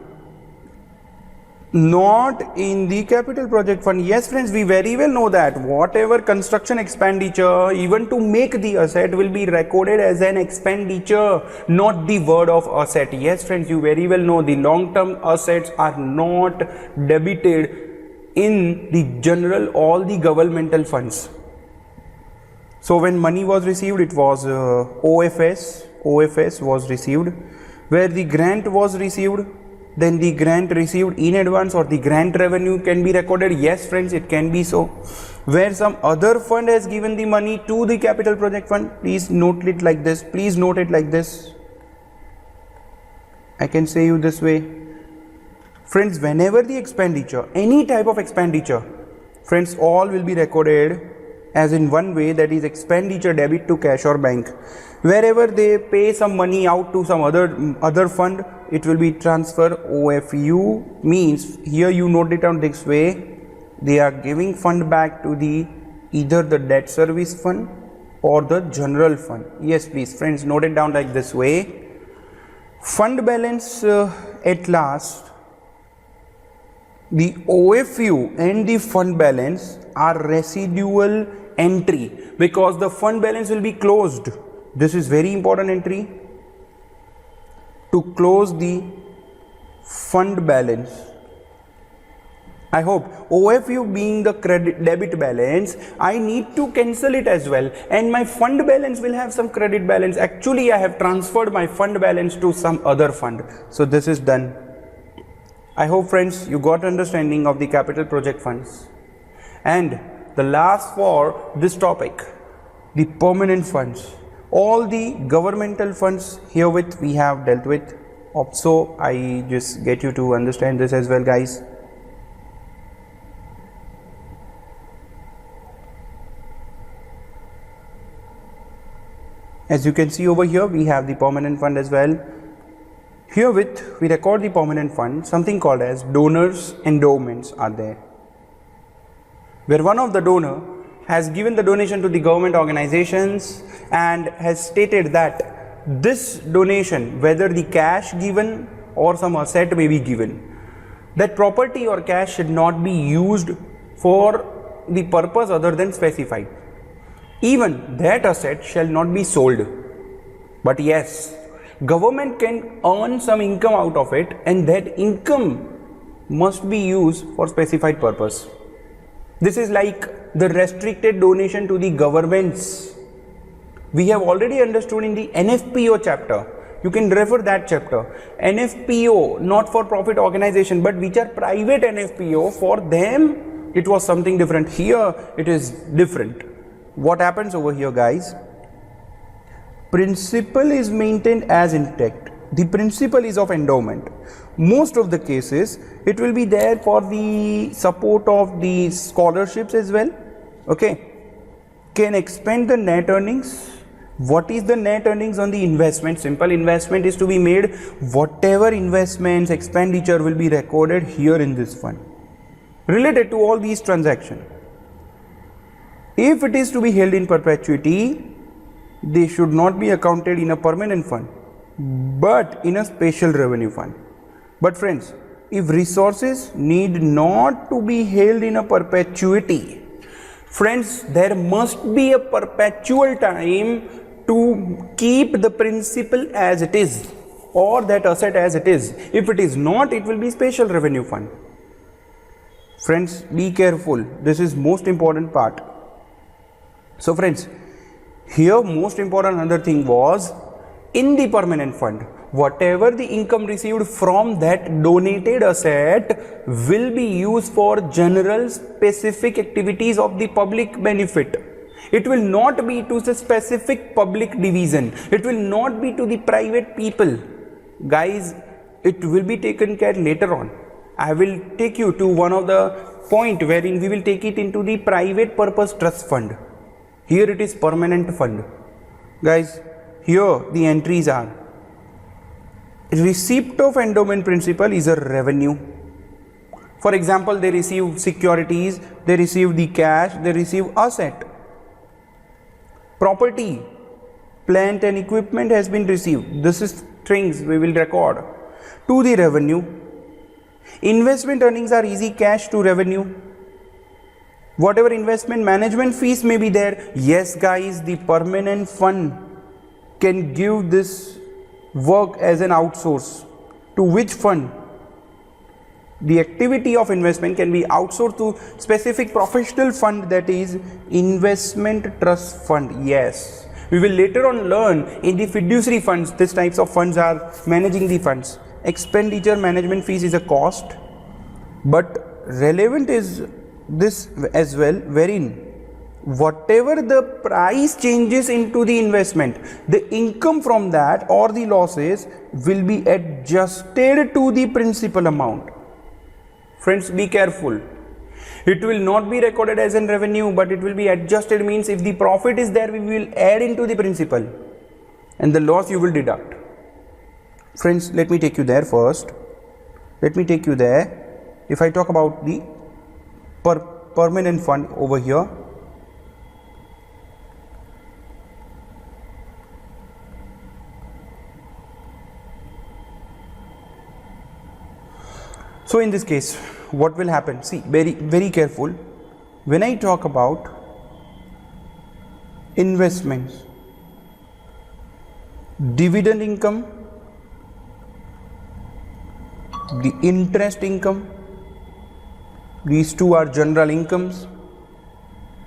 not in the capital project fund. Yes friends, we very well know that whatever construction expenditure, even to make the asset, will be recorded as an expenditure, not the word of asset. Yes friends, you very well know the long term assets are not debited in the general all the governmental funds. So when money was received, it was OFS was received. Where the grant was received, then the grant received in advance or the grant revenue can be recorded. Yes friends, it can be so. Where some other fund has given the money to the capital project fund, please note it like this, please note it like this. I can say you this way. Friends, whenever the expenditure, any type of expenditure, friends, all will be recorded as in one way, that is expenditure debit to cash or bank. Wherever they pay some money out to some other fund, it will be transfer OFU, means here you note it down this way, they are giving fund back to the either the debt service fund or the general fund. Yes please friends, note it down like this way. Fund balance at last, the OFU and the fund balance are residual entry because the fund balance will be closed. This is very important entry to close the fund balance. I hope OFU being the credit debit balance, I need to cancel it as well, and my fund balance will have some credit balance. Actually I have transferred my fund balance to some other fund. So this is done. I hope friends you got understanding of the capital project funds. And the last for this topic, the permanent funds. All the governmental funds herewith we have dealt with. So I just get you to understand this as well guys. As you can see over here, we have the permanent fund as well. Herewith we record the permanent fund, something called as donors endowments are there, where one of the donor has given the donation to the government organizations and has stated that this donation, whether the cash given or some asset may be given, that property or cash should not be used for the purpose other than specified. Even that asset shall not be sold. But yes, government can earn some income out of it, and that income must be used for specified purpose. This is like the restricted donation to the governments. We have already understood in the NFPO chapter. You can refer that chapter. NFPO, not for profit organization, but which are private NFPO, for them it was something different. Here it is different. What happens over here guys? Principle is maintained as intact. The principle is of endowment. Most of the cases it will be there for the support of the scholarships as well. Okay, can expend the net earnings What is the net earnings on the investment? Simple, investment is to be made. Whatever investments, expenditure will be recorded here in this fund related to all these transactions. If it is to be held in perpetuity, they should not be accounted in a permanent fund, but in a special revenue fund. But friends, if resources need not to be held in a perpetuity, friends, there must be a perpetual time to keep the principal as it is or that asset as it is. If it is not, it will be special revenue fund. Friends, be careful. This is most important part. So friends, here most important another thing was, in the permanent fund, whatever the income received from that donated asset will be used for general specific activities of the public benefit. It will not be to the specific public division. It will not be to the private people. Guys, it will be taken care later on. I will take you to one of the point wherein we will take it into the private purpose trust fund. Here it is permanent fund. Guys, here the entries are: receipt of endowment principal is a revenue. For example, they receive securities, they receive the cash, they receive asset. Property, plant and equipment has been received. This is things we will record to the revenue. Investment earnings are easy cash to revenue. Whatever investment management fees may be there, yes guys, the permanent fund can give this work as an outsource. To which fund? The activity of investment can be outsourced to specific professional fund, that is investment trust fund. Yes, we will later on learn in the fiduciary funds, these types of funds are managing the funds. Expenditure management fees is a cost, but relevant is this as well, wherein whatever the price changes into the investment, the income from that or the losses will be adjusted to the principal amount. Friends, be careful. It will not be recorded as in revenue, but it will be adjusted. Means if the profit is there, we will add into the principal, and the loss you will deduct. Friends, let me take you there first. Let me take you there. If I talk about the permanent fund over here, so in this case, what will happen? See, very careful. When I talk about investments, dividend income, the interest income, these two are general incomes,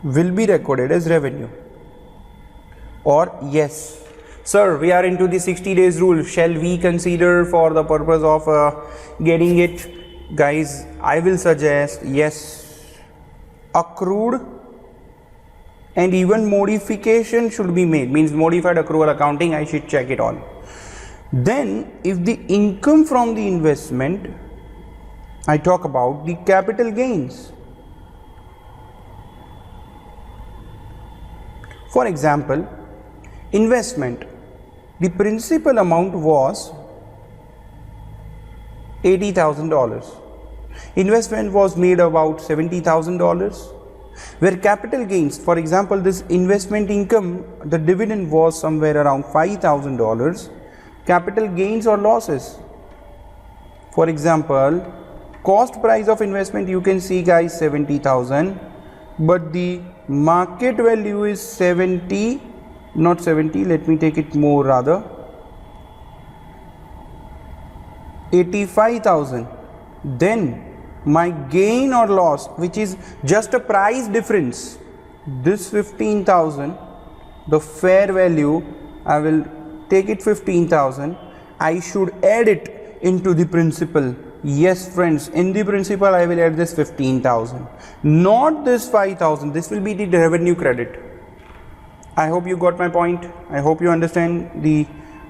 will be recorded as revenue. Or yes, sir, we are into the 60 days rule. Shall we consider for the purpose of getting it? Guys, I will suggest yes, accrued and even modification should be made. Means modified accrual accounting, I should check it on. Then if the income from the investment, I talk about the capital gains. For example, investment, the principal amount was $80,000. Investment was made about $70,000. Where capital gains, for example, this investment income, the dividend was somewhere around $5,000. Capital gains or losses, for example, cost price of investment, you can see guys 70,000, but the market value is 70, not 70, let me take it more rather, 85,000. Then my gain or loss, which is just a price difference, this 15,000, the fair value, I will take it 15,000, I should add it into the principal. Yes friends, in the principal I will add this 15,000, not this 5,000. This will be the revenue credit. I hope you got my point. I hope you understand the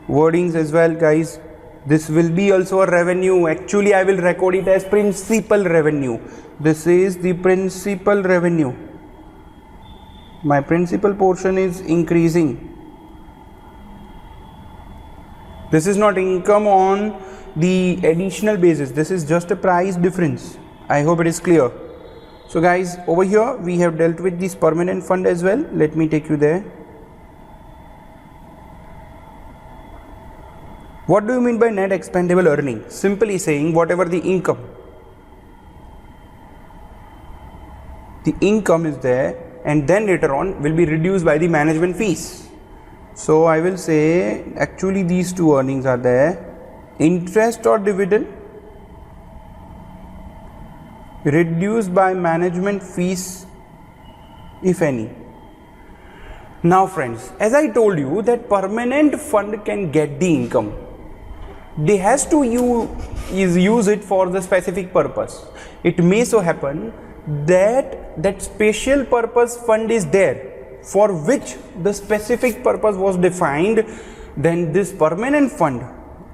wordings as well, guys. This will be also a revenue. Actually, I will record it as principal revenue. This is the principal revenue. My principal portion is increasing. This is not income on the additional basis. This is just a price difference. I hope it is clear. So guys, over here we have dealt with this permanent fund as well. Let me take you there. What do you mean by net expendable earning? Simply saying whatever the income is there, and then later on will be reduced by the management fees. So I will say actually these two earnings are there: interest or dividend reduced by management fees, if any. Now friends, as I told you that permanent fund can get the income, they has to use it for the specific purpose. It may so happen that special purpose fund is there for which the specific purpose was defined, then this permanent fund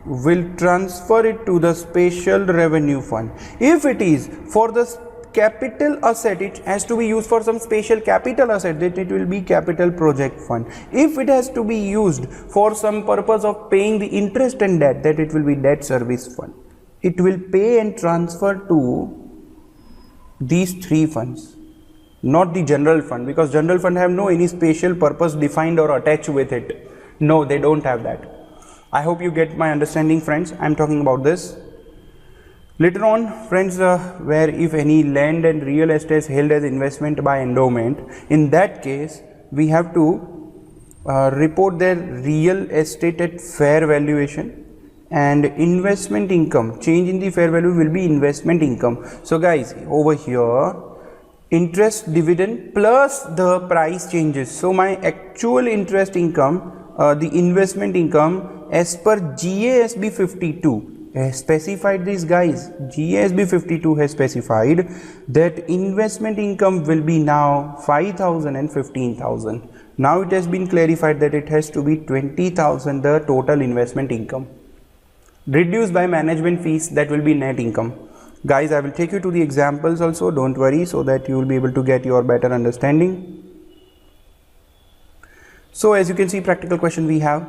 will transfer it to the special revenue fund. If it is for the capital asset, it has to be used for some special capital asset, that it will be capital project fund. If it has to be used for some purpose of paying the interest and debt, that it will be debt service fund. It will pay and transfer to these three funds, not the general fund, because general fund have no any special purpose defined or attached with it. No, they don't have that. I hope you get my understanding, friends. I am talking about this. Later on, friends, where if any land and real estate is held as investment by endowment, in that case we have to report their real estate at fair valuation, and investment income, change in the fair value will be investment income. So guys, over here interest, dividend plus the price changes. So my actual interest income, the investment income as per GASB 52 has specified this, guys. GASB 52 has specified that investment income will be now 5,000 and 15,000. Now it has been clarified that it has to be 20,000 the total investment income, reduced by management fees, that will be net income. Guys, I will take you to the examples also, don't worry, so that you will be able to get your better understanding. So as you can see, practical question we have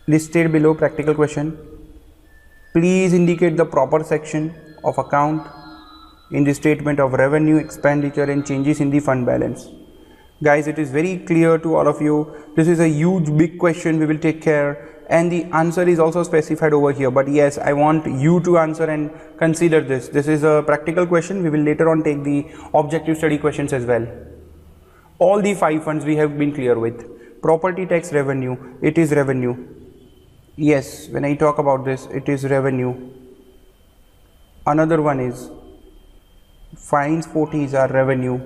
listed below. Practical question: please indicate the proper section of account in the statement of revenue, expenditure and changes in the fund balance. Guys, it is very clear to all of you. This is a huge big question we will take care, and the answer is also specified over here. But yes, I want you to answer and consider this. This is a practical question. We will later on take the objective study questions as well. All the 5 funds we have been clear with. Property tax revenue, it is revenue. Yes, when I talk about this, it is revenue. Another one is fines, forties are revenue.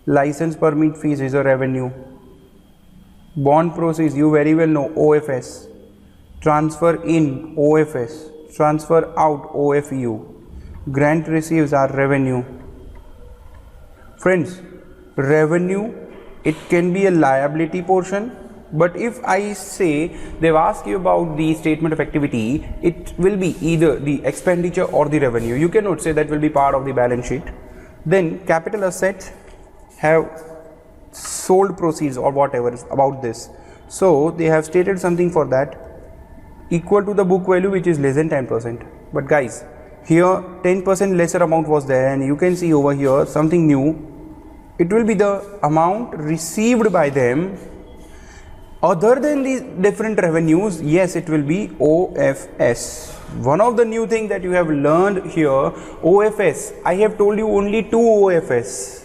License permit fees is a revenue. Bond proceeds, you very well know, OFS. Transfer in, OFS. Transfer out, OFU. Grant receives are revenue. Friends, revenue, it can be a liability portion, but if I say they've asked you about the statement of activity, it will be either the expenditure or the revenue. You cannot say that will be part of the balance sheet. Then capital assets have sold proceeds or whatever about this. So they have stated something for that equal to the book value, which is less than 10%. But guys, here 10% lesser amount was there, and you can see over here something new. It will be the amount received by them other than the different revenues. Yes, it will be OFS. One of the new things that you have learned here, OFS. I have told you only 2 OFS.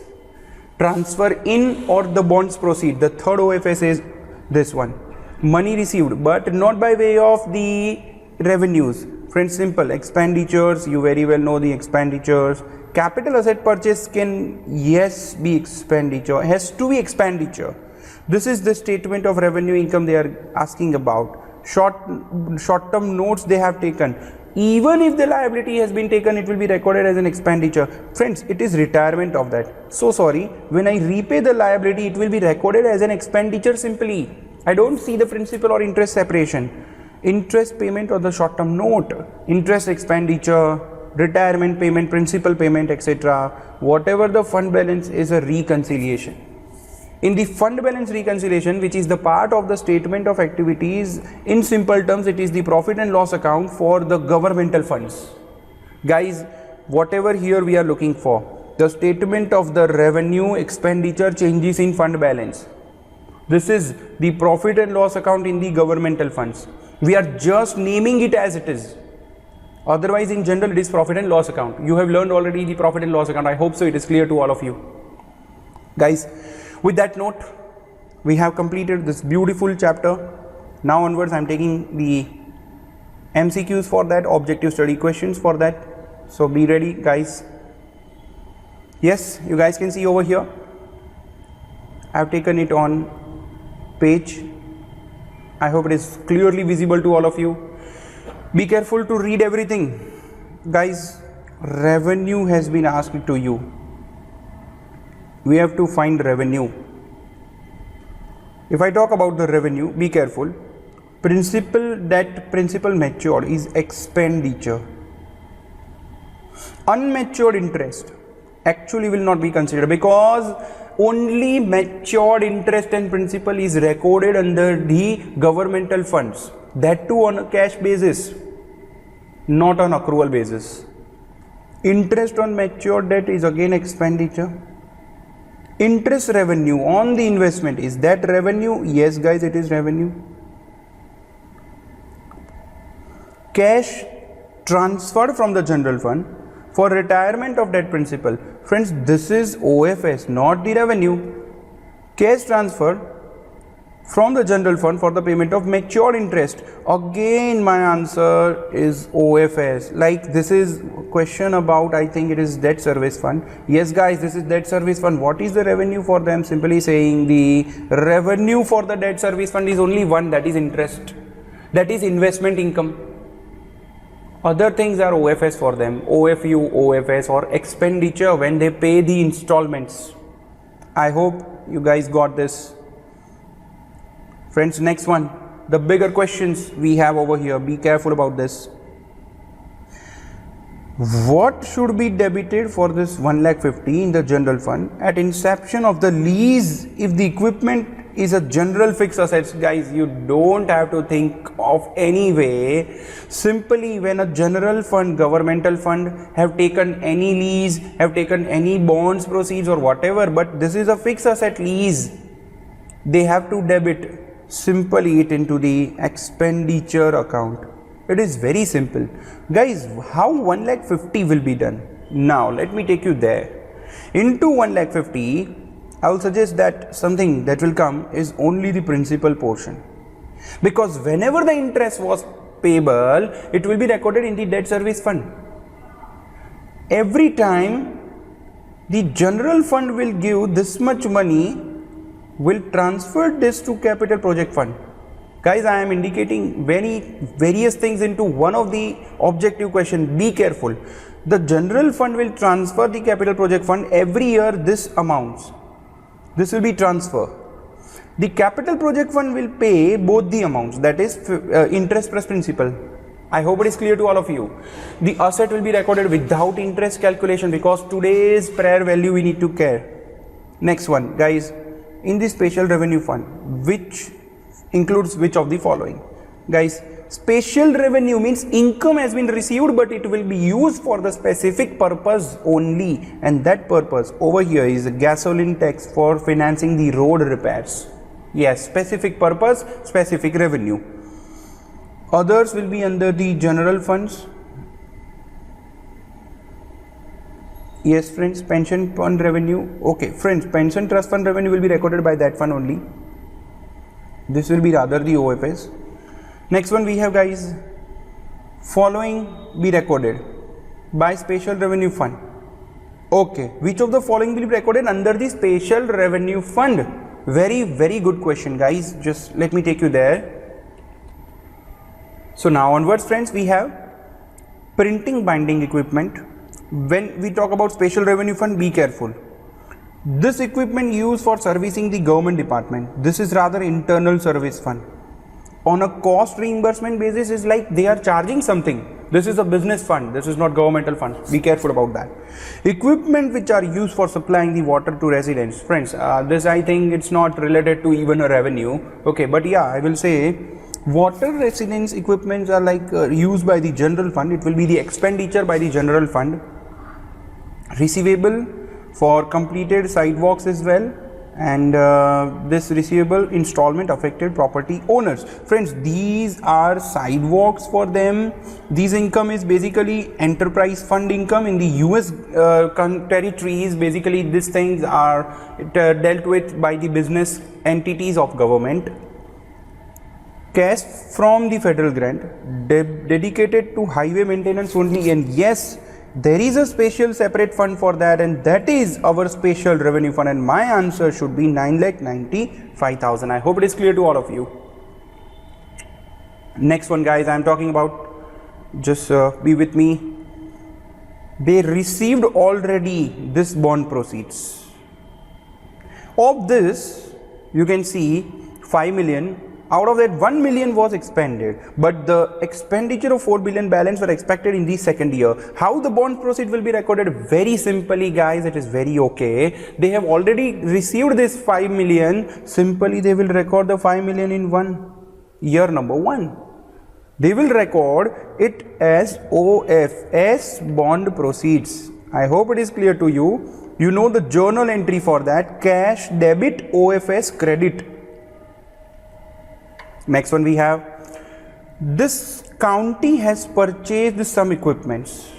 Transfer in or the bonds proceed. The third OFS is this one. Money received, but not by way of the revenues. Friends, simple. Expenditures, you very well know the expenditures. Capital asset purchase can, yes, be expenditure, has to be expenditure. This is the statement of revenue income they are asking about. Short-term notes they have taken. Even if the liability has been taken, it will be recorded as an expenditure. Friends, it is retirement of that. So sorry, when I repay the liability, it will be recorded as an expenditure simply. I don't see the principal or interest separation. Interest payment or the short-term note, interest expenditure, retirement payment, principal payment, etc. Whatever the fund balance is a reconciliation. In the fund balance reconciliation, which is the part of the statement of activities, in simple terms, it is the profit and loss account for the governmental funds. Guys, whatever here we are looking for, the statement of the revenue, expenditure, changes in fund balance. This is the profit and loss account in the governmental funds. We are just naming it as it is. Otherwise, in general, it is profit and loss account. You have learned already the profit and loss account. I hope so it is clear to all of you. Guys, with that note, we have completed this beautiful chapter. Now onwards, I am taking the MCQs for that, objective study questions for that. So be ready, guys. Yes, you guys can see over here. I have taken it on page. I hope it is clearly visible to all of you. Be careful to read everything. Guys, revenue has been asked to you. We have to find revenue. If I talk about the revenue, be careful. Principal debt, principal matured is expenditure. Unmatured interest actually will not be considered, because only matured interest and principal is recorded under the governmental funds, that too on a cash basis, not on accrual basis. Interest on matured debt is again expenditure. Interest revenue on the investment, is that revenue? Yes guys, it is revenue. Cash transferred from the general fund for retirement of debt principal. Friends, this is OFS, not the revenue. Cash transfer from the general fund for the payment of matured interest. Again, my answer is OFS. Like this is question about, I think it is debt service fund. Yes guys, this is debt service fund. What is the revenue for them? Simply saying the revenue for the debt service fund is only one, that is interest. That is investment income. Other things are OFS for them, OFU, OFS, or expenditure when they pay the installments. I hope you guys got this. Friends, next one, the bigger questions we have over here. Be careful about this. What should be debited for this 1,50,000 in the general fund at inception of the lease if the equipment is a general fixed assets? Guys, you don't have to think of any way. Simply when a general fund, governmental fund have taken any lease, have taken any bonds proceeds or whatever, but this is a fixed asset lease, they have to debit simply it into the expenditure account. It is very simple. Guys, how 1,50,000 will be done? Now let me take you there. Into 1,50,000, I will suggest that something that will come is only the principal portion, because whenever the interest was payable, it will be recorded in the debt service fund. Every time the general fund will give this much money, will transfer this to capital project fund. Guys, I am indicating various things into one of the objective question. Be careful. The general fund will transfer the capital project fund every year this amounts. This will be transfer. The capital project fund will pay both the amounts, that is interest plus principal. I hope it is clear to all of you. The asset will be recorded without interest calculation, because today's fair value we need to care. Next one, guys, in the special revenue fund, which includes which of the following? Guys, special revenue means income has been received, but it will be used for the specific purpose only, and that purpose over here is a gasoline tax for financing the road repairs. Yes, specific purpose, specific revenue. Others will be under the general funds. Yes friends, pension fund revenue. Okay friends, pension trust fund revenue will be recorded by that fund only. This will be rather the OFS. Next one we have, guys, following be recorded by special revenue fund. Okay, which of the following will be recorded under the special revenue fund? Very good question, guys. Just let me take you there. So now onwards friends, we have printing binding equipment. When we talk about special revenue fund, be careful. This equipment used for servicing the government department. This is rather internal service fund. On a cost reimbursement basis is like they are charging something. This is a business fund. This is not governmental fund. Be careful about that. Equipment which are used for supplying the water to residents. Friends, this I think it's not related to even a revenue. Okay, but yeah, I will say water residence equipments are like used by the general fund. It will be the expenditure by the general fund. Receivable for completed sidewalks as well, and this receivable installment affected property owners. Friends, these are sidewalks for them. These income is basically enterprise fund income in the US territories. Basically these things are dealt with by the business entities of government. Cash from the federal grant dedicated to highway maintenance only, and yes, there is a special separate fund for that, and that is our special revenue fund, and my answer should be 9,95,000. I hope it is clear to all of you. Next one, guys, I am talking about, just be with me. They received already this bond proceeds. Of this, you can see 5 million. Out of that, 1 million was expended, but the expenditure of 4 billion balance were expected in the second year. How the bond proceed will be recorded? Very simply, guys, it is very okay. They have already received this 5 million. Simply, they will record the 5 million in year number 1. They will record it as OFS bond proceeds. I hope it is clear to you. You know the journal entry for that: cash debit, OFS credit. Next one we have, this county has purchased some equipments.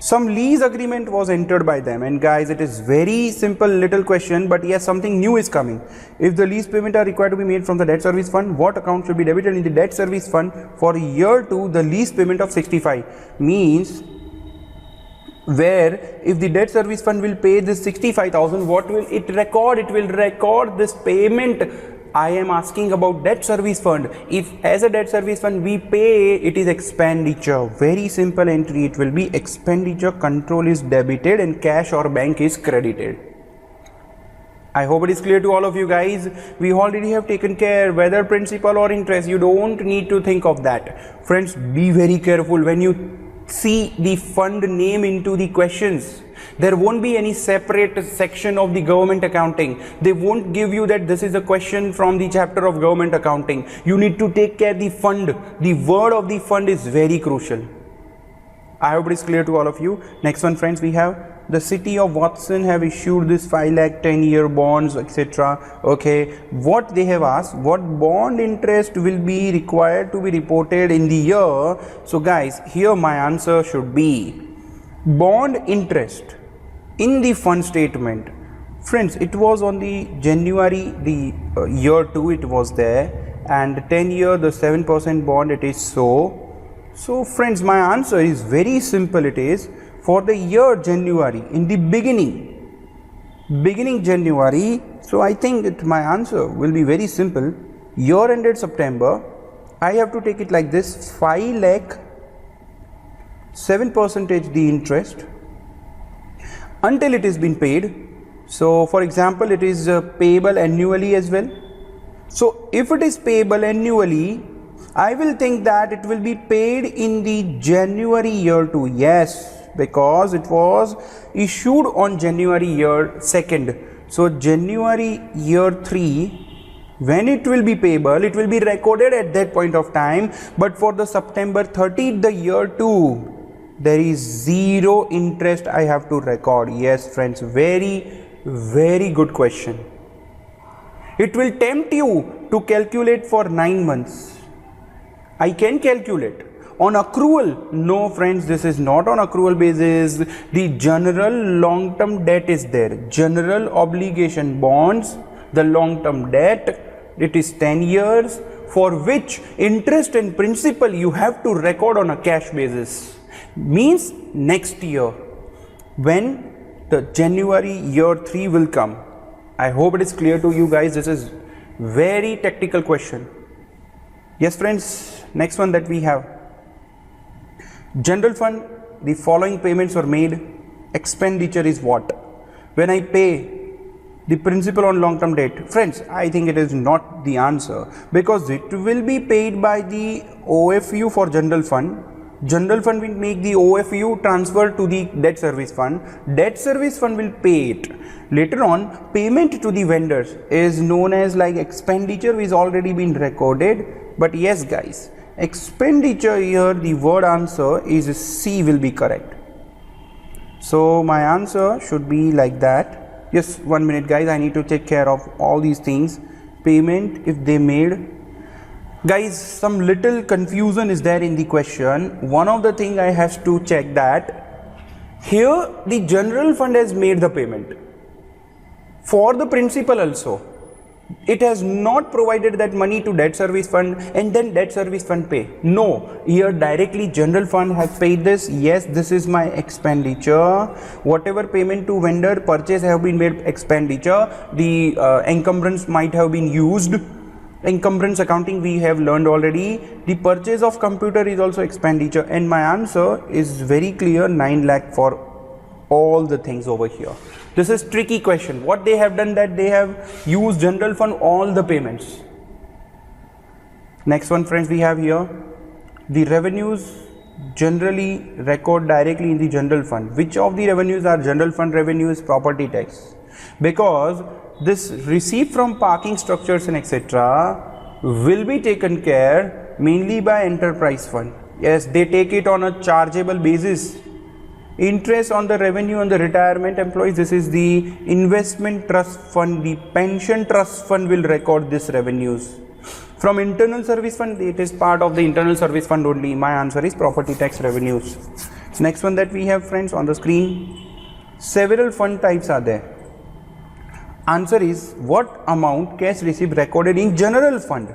Some lease agreement was entered by them, and guys, it is very simple little question, but yes, something new is coming. If the lease payment are required to be made from the debt service fund, what account should be debited in the debt service fund for year 2? The lease payment of 65 means, where if the debt service fund will pay this 65,000, what will it record? It will record this payment. I am asking about debt service fund. If as a debt service fund we pay, it is expenditure. Very simple entry. It will be expenditure, control is debited, and cash or bank is credited. I hope it is clear to all of you guys. We already have taken care whether principal or interest. You don't need to think of that. Friends, be very careful when you see the fund name into the questions. There won't be any separate section of the government accounting. They won't give you that this is a question from the chapter of government accounting. You need to take care the fund. The word of the fund is very crucial. I hope it is clear to all of you. Next one, friends, we have the city of Watson have issued this 5 lakh 10-year bonds, etc. Okay, what they have asked, what bond interest will be required to be reported in the year? So guys, here my answer should be bond interest in the fund statement. Friends, it was on the January, the year 2 it was there, and 10-year the 7% bond, it is so friends, my answer is very simple. It is for the year January, in the beginning January. So I think that my answer will be very simple. Year ended September. I have to take it like this: 5 lakh 7% the interest until it is been paid. So for example, it is payable annually as well. So if it is payable annually, I will think that it will be paid in the January year 2. Yes, because it was issued on January year 2nd. So January year 3, when it will be payable, it will be recorded at that point of time. But for the September 30th, the year 2, there is 0 interest I have to record. Yes, friends, very good question. It will tempt you to calculate for 9 months. I can calculate on accrual. No, friends, this is not on accrual basis. The general long-term debt is there. General obligation bonds, the long-term debt, it is 10 years, for which interest and principal you have to record on a cash basis. Means next year, when the January year 3 will come. I hope it is clear to you guys. This is very technical question. Yes, friends, next one that we have. General fund, the following payments were made. Expenditure is what? When I pay the principal on long-term debt. Friends, I think it is not the answer, because it will be paid by the OFU for general fund. General fund will make the OFU transfer to the debt service fund. Debt service fund will pay it. Later on, payment to the vendors is known as like expenditure, is already been recorded. But yes guys, expenditure here, the word answer is C will be correct. So my answer should be like that. Just 1 minute guys, I need to take care of all these things. Payment if they made. Guys, some little confusion is there in the question. One of the thing I have to check that here the general fund has made the payment for the principal also. It has not provided that money to debt service fund and then debt service fund pay. No, here directly general fund has paid this. Yes, this is my expenditure. Whatever payment to vendor, purchase have been made expenditure. The encumbrance might have been used. Encumbrance accounting we have learned already. The purchase of computer is also expenditure, and my answer is very clear, 9 lakh for all the things over here. This is tricky question. What they have done, that they have used general fund all the payments. Next one friends, we have here the revenues generally record directly in the general fund. Which of the revenues are general fund revenues? Property tax, because this receipt from parking structures and etc. will be taken care mainly by enterprise fund. Yes, they take it on a chargeable basis. Interest on the revenue on the retirement employees, this is the investment trust fund. The pension trust fund will record this revenues. From internal service fund, it is part of the internal service fund only. My answer is property tax revenues. Next one that we have friends on the screen, several fund types are there. Answer is what amount cash received recorded in general fund.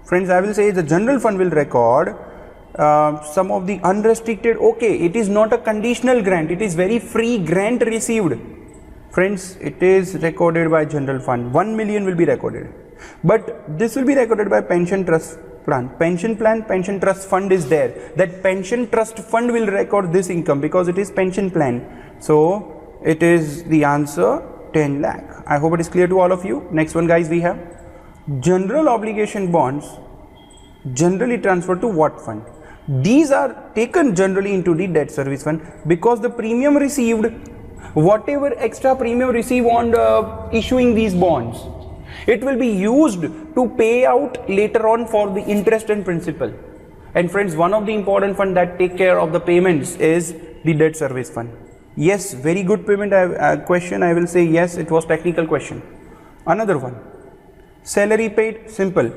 Friends, I will say the general fund will record some of the unrestricted. Okay, it is not a conditional grant, it is very free grant received. Friends, it is recorded by general fund. 1 million will be recorded, but this will be recorded by pension trust plan. Pension plan, pension trust fund is there. That pension trust fund will record this income because it is pension plan. So it is the answer 10 lakh. I hope it is clear to all of you. Next one guys, we have general obligation bonds generally transferred to what fund? These are taken generally into the debt service fund, because the premium received, whatever extra premium received on issuing these bonds, it will be used to pay out later on for the interest and principal. And friends, one of the important fund that take care of the payments is the debt service fund. Yes, very good payment question. I will say yes, it was technical question. Another one, salary paid, simple.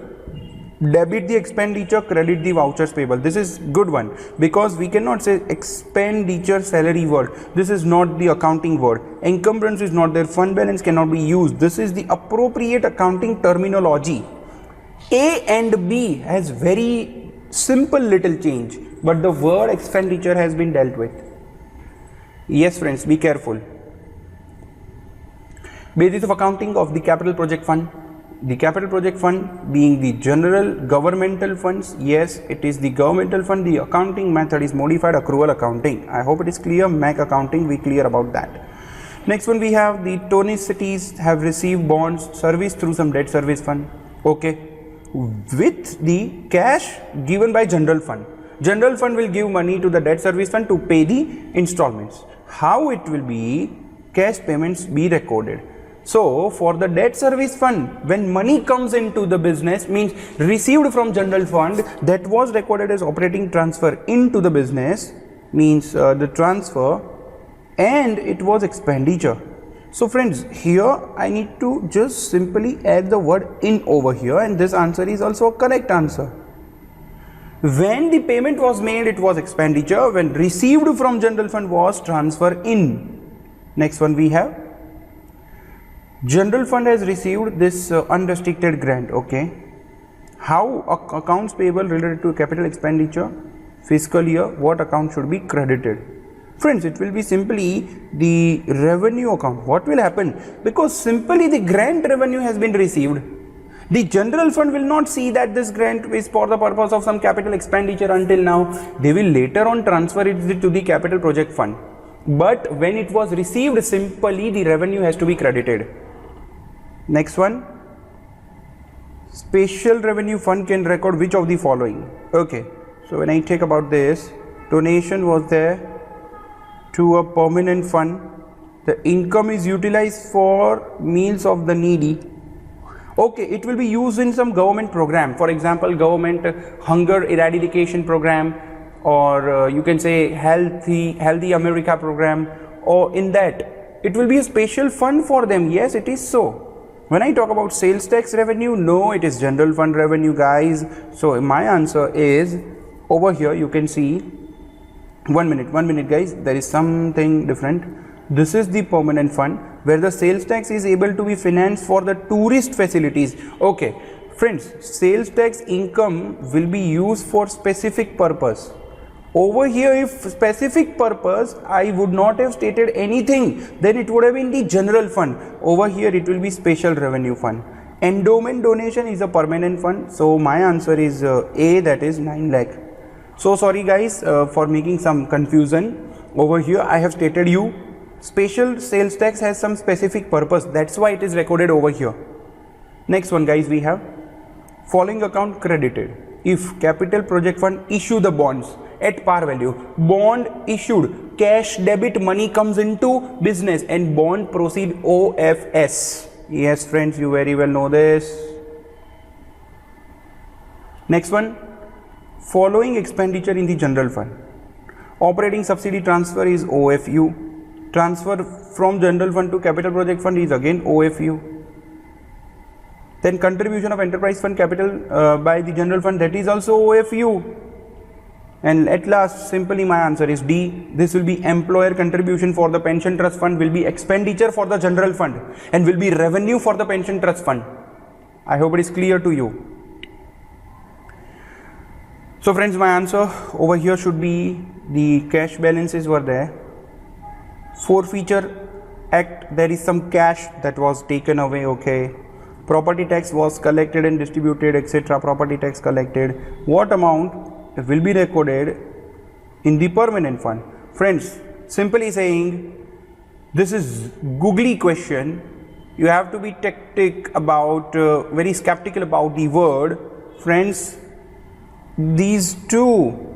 Debit the expenditure, credit the vouchers payable. This is good one, because we cannot say expenditure salary word. This is not the accounting word. Encumbrance is not there. Fund balance cannot be used. This is the appropriate accounting terminology. A and B has very simple little change, but the word expenditure has been dealt with. Yes friends, be careful. Basis of accounting of the capital project fund. The capital project fund being the general governmental funds. Yes, it is the governmental fund. The accounting method is modified accrual accounting. I hope it is clear. MAC accounting, we clear about that. Next one, we have the Tony cities have received bonds service through some debt service fund. Okay, with the cash given by general fund. General fund will give money to the debt service fund to pay the installments. How it will be? Cash payments be recorded. So for the debt service fund, when money comes into the business, means received from general fund, that was recorded as operating transfer into the business, means the transfer, and it was expenditure. So friends, here I need to just simply add the word in over here, and this answer is also a correct answer. When the payment was made, it was expenditure. When received from general fund was transfer in. Next one we have, general fund has received this unrestricted grant. Okay, how accounts payable related to capital expenditure, fiscal year, what account should be credited? Friends, it will be simply the revenue account. What will happen? Because simply the grant revenue has been received, the general fund will not see that this grant is for the purpose of some capital expenditure until now. They will later on transfer it to the capital project fund. But when it was received, simply the revenue has to be credited. Next one, special revenue fund can record which of the following? Okay, so when I take about this, donation was there to a permanent fund. The income is utilized for meals of the needy. Okay, it will be used in some government program, for example government hunger eradication program, or you can say healthy America program, or in that it will be a special fund for them. Yes, it is so. When I talk about sales tax revenue, no, it is general fund revenue, guys. So my answer is over here. You can see, one minute guys, there is something different. This is the permanent fund where the sales tax is able to be financed for the tourist facilities. Okay friends, sales tax income will be used for specific purpose. Over here, if specific purpose, I would not have stated anything, then it would have been the general fund. Over here it will be special revenue fund. Endowment donation is a permanent fund, so my answer is A, that is 9 lakh. So sorry guys for making some confusion. Over here I have stated you special sales tax has some specific purpose, that's why it is recorded over here. Next one guys, we have following account credited if capital project fund issue the bonds at par value. Bond issued, cash debit money comes into business and bond proceed OFS. Yes friends, you very well know this. Next one, following expenditure in the general fund. Operating subsidy transfer is OFU. Transfer from general fund to capital project fund is again OFU. Then contribution of enterprise fund capital by the general fund, that is also OFU. And at last, simply my answer is D. This will be employer contribution for the pension trust fund, will be expenditure for the general fund, and will be revenue for the pension trust fund. I hope it is clear to you. So friends, my answer over here should be the cash balances were there. Forfeiture act, there is some cash that was taken away. Okay. Property tax was collected and distributed, etc. Property tax collected. What amount will be recorded in the permanent fund? Friends, simply saying, this is googly question. You have to be tactic about, very skeptical about the word. Friends, these two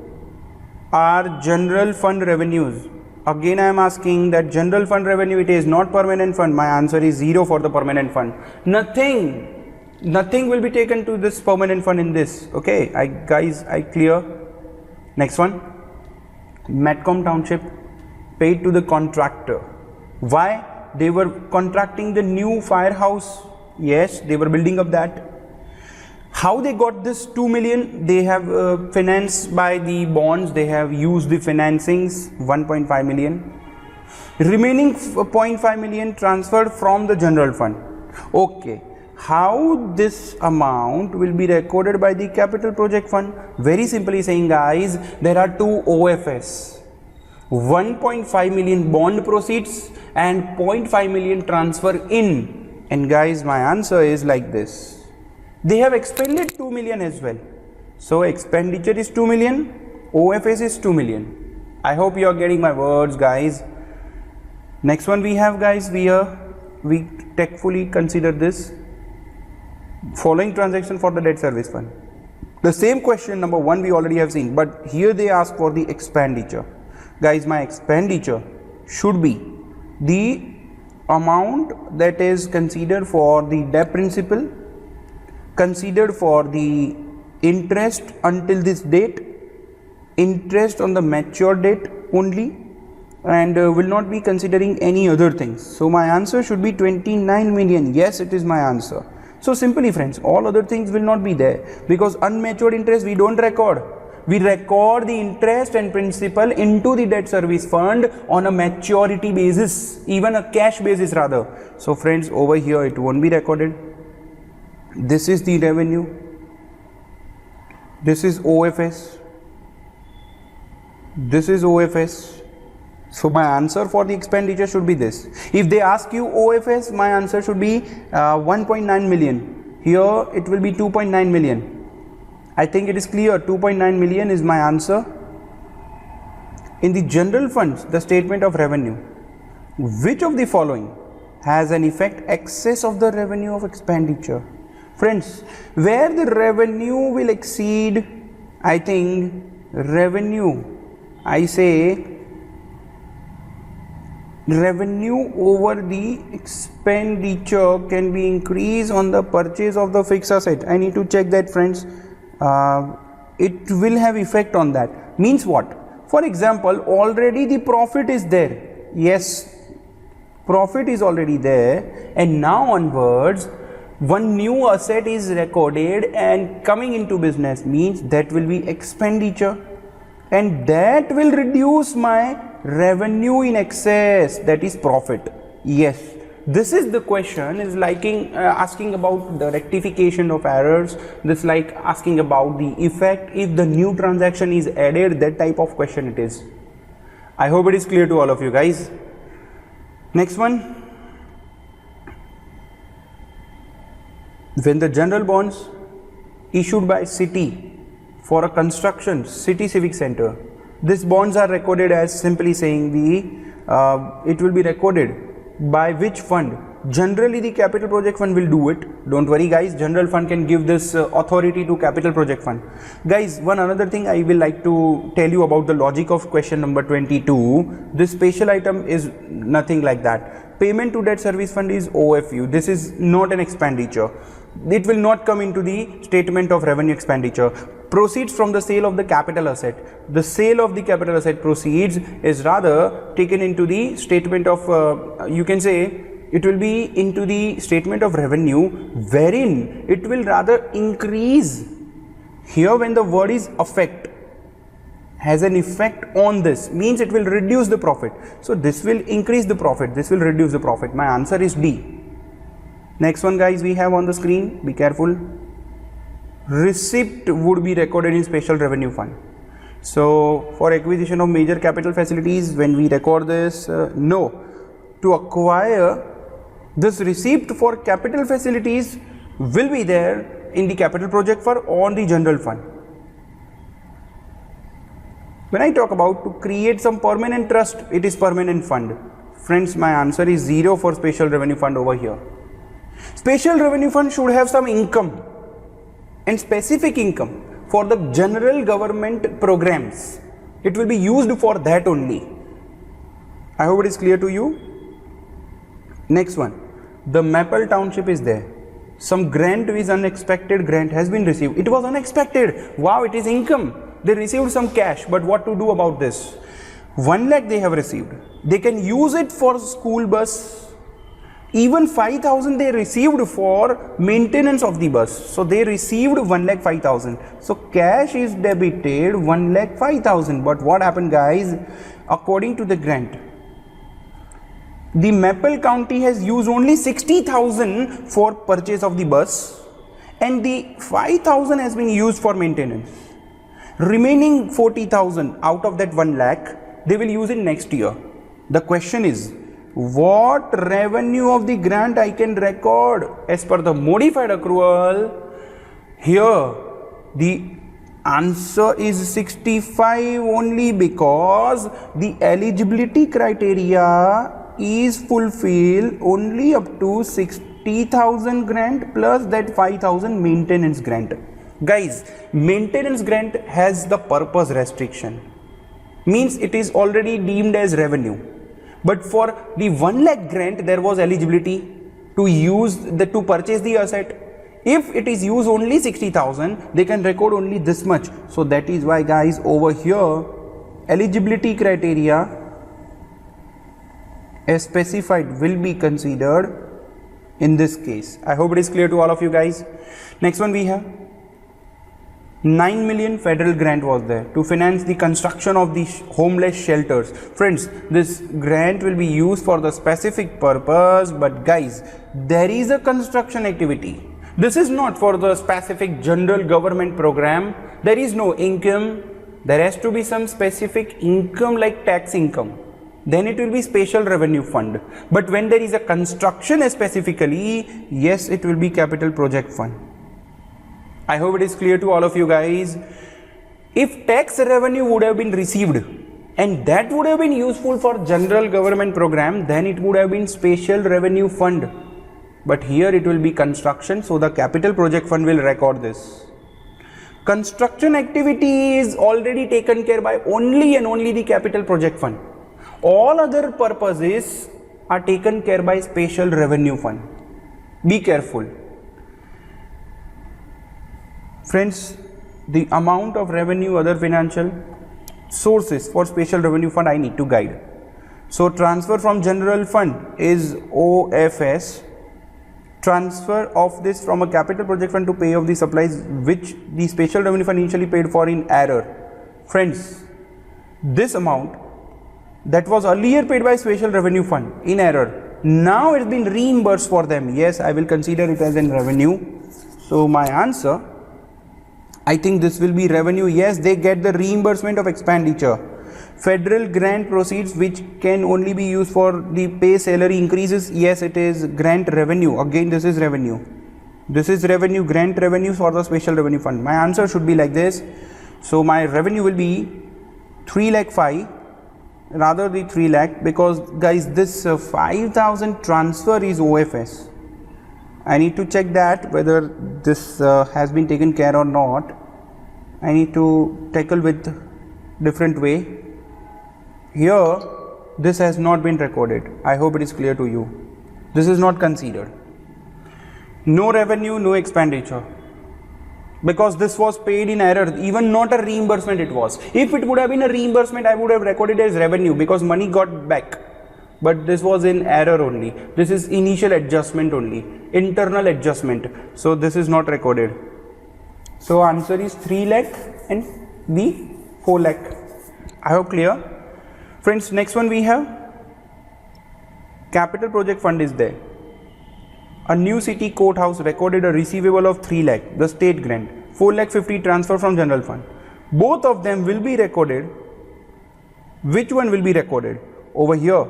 are general fund revenues. Again I am asking that general fund revenue, it is not permanent fund. My answer is 0 for the permanent fund. Nothing will be taken to this permanent fund in this. Okay, guys, I clear. Next one, Metcom Township paid to the contractor. Why? They were contracting the new firehouse. Yes, they were building up that. How they got this 2 million? They have financed by the bonds. They have used the financings 1.5 million. Remaining 0.5 million transferred from the general fund. Okay. How this amount will be recorded by the capital project fund? Very simply saying guys, there are two OFS. 1.5 million bond proceeds and 0.5 million transfer in. And guys, my answer is like this. They have expended 2 million as well. So expenditure is 2 million, OFS is 2 million. I hope you are getting my words guys. Next one we have guys, we tactfully consider this. Following transaction for the debt service fund. The same question number 1 we already have seen, but here they ask for the expenditure. Guys, my expenditure should be the amount that is considered for the debt principal, considered for the interest until this date, interest on the mature date only, and will not be considering any other things. So my answer should be 29 million. Yes, it is my answer. So simply friends, all other things will not be there because unmatured interest we don't record. We record the interest and principal into the debt service fund on a maturity basis, even a cash basis rather. So friends, over here it won't be recorded. This is the revenue. This is OFS. This is OFS. So my answer for the expenditure should be this. If they ask you OFS, my answer should be 1.9 million. Here it will be 2.9 million. I think it is clear. 2.9 million is my answer. In the general funds, the statement of revenue, which of the following has an effect excess of the revenue of expenditure? Friends, where the revenue will exceed, I think revenue I say revenue over the expenditure can be increased on the purchase of the fixed asset. I need to check that, friends. It will have effect on that. Means what? For example, already the profit is there. Yes, profit is already there, and now onwards one new asset is recorded and coming into business, means that will be expenditure, and that will reduce my revenue in excess, that is profit. Yes, this is the question is asking about the rectification of errors. This like asking about the effect if the new transaction is added, that type of question it is. I hope it is clear to all of you guys. Next one, when the general bonds issued by city for a construction city civic center, these bonds are recorded as simply saying it will be recorded by which fund? Generally the capital project fund will do it. Don't worry guys, general fund can give this authority to capital project fund. Guys, one another thing I will like to tell you about the logic of question number 22. This special item is nothing like that. Payment to debt service fund is OFU. This is not an expenditure. It will not come into the statement of revenue expenditure. Proceeds from the sale of the capital asset. The sale of the capital asset proceeds is rather taken into the statement of, you can say, it will be into the statement of revenue, wherein it will rather increase. Here when the word is affect, has an effect on this, means it will reduce the profit. So this will increase the profit, this will reduce the profit. My answer is D. Next one guys we have on the screen, be careful. Receipt would be recorded in special revenue fund. So for acquisition of major capital facilities, when we record this, no. To acquire this receipt for capital facilities will be there in the capital project fund or the general fund. When I talk about to create some permanent trust, it is permanent fund. Friends, my answer is 0 for special revenue fund over here. Special revenue fund should have some income and specific income for the general government programs. It will be used for that only. I hope it is clear to you. Next one, the Maple Township is there. Some grant is unexpected grant has been received. It was unexpected. Wow, it is income. They received some cash, but what to do about this? 1 lakh they have received. They can use it for school bus. Even 5,000 they received for maintenance of the bus. So they received 1,05,000. So cash is debited 1,05,000. But what happened guys? According to the grant, the Maple County has used only 60,000 for purchase of the bus, and the 5,000 has been used for maintenance. Remaining 40,000 out of that 1 lakh they will use it next year. The question is, what revenue of the grant I can record as per the modified accrual? Here the answer is 65 only, because the eligibility criteria is fulfilled only up to 60,000 grant plus that 5,000 maintenance grant. Guys, maintenance grant has the purpose restriction, means it is already deemed as revenue. But for the 1 lakh grant there was eligibility to use to purchase the asset. If it is used only 60,000, they can record only this much. So that is why guys over here eligibility criteria as specified will be considered in this case. I hope it is clear to all of you guys. Next one we have 9 million federal grant was there to finance the construction of the homeless shelters. Friends, this grant will be used for the specific purpose, but guys, there is a construction activity. This is not for the specific general government program. There is no income. There has to be some specific income like tax income. Then it will be special revenue fund. But when there is a construction specifically, yes, it will be capital project fund. I hope it is clear to all of you guys. If tax revenue would have been received and that would have been useful for general government program, then it would have been special revenue fund. But here it will be construction, so the capital project fund will record this. Construction activity is already taken care by only and only the capital project fund. All other purposes are taken care by special revenue fund. Be careful. Friends, the amount of revenue, other financial sources for special revenue fund I need to guide. So transfer from general fund is OFS. Transfer of this from a capital project fund to pay off the supplies which the special revenue fund initially paid for in error. Friends, this amount that was earlier paid by special revenue fund in error, now it's been reimbursed for them. Yes, I will consider it as in revenue. So my answer, I think this will be revenue. Yes, they get the reimbursement of expenditure. Federal grant proceeds which can only be used for the pay salary increases. Yes, it is grant revenue. Again, this is revenue. This is revenue, grant revenue for the special revenue fund. My answer should be like this. So my revenue will be 3,05,000, rather the 3 lakh, because guys this 5,000 transfer is OFS. I need to check that whether this has been taken care or not. I need to tackle with different way. Here this has not been recorded. I hope it is clear to you. This is not considered. No revenue, no expenditure, because this was paid in error. Even not a reimbursement it was. If it would have been a reimbursement, I would have recorded as revenue because money got back. But this was in error only. This is initial adjustment only, internal adjustment. So this is not recorded. So answer is 3 lakh and B 4 lakh. I hope clear. Friends, next one we have capital project fund is there. A new city courthouse recorded a receivable of 3 lakh, the state grant, 4 lakh 50 transfer from general fund. Both of them will be recorded. Which one will be recorded? Over here,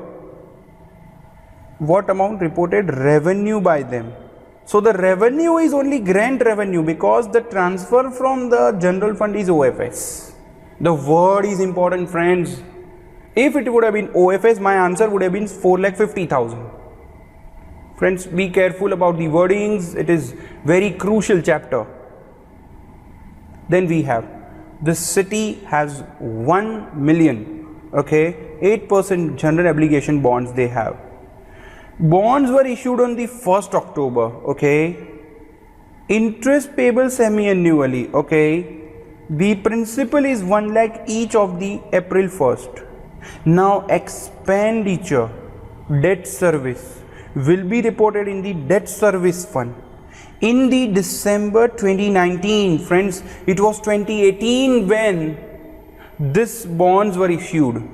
what amount reported? Revenue by them. So the revenue is only grant revenue because the transfer from the general fund is OFS. The word is important, friends. If it would have been OFS, my answer would have been 4,50,000. Friends, be careful about the wordings. It is very crucial chapter. Then we have the city has 1 million. Okay, 8% general obligation bonds they have. Bonds were issued on the 1st October. Okay, interest payable semi-annually. Okay, the principal is 1 lakh each of the April 1st. Now expenditure, debt service will be reported in the debt service fund in the December 2019. Friends, it was 2018 when these bonds were issued.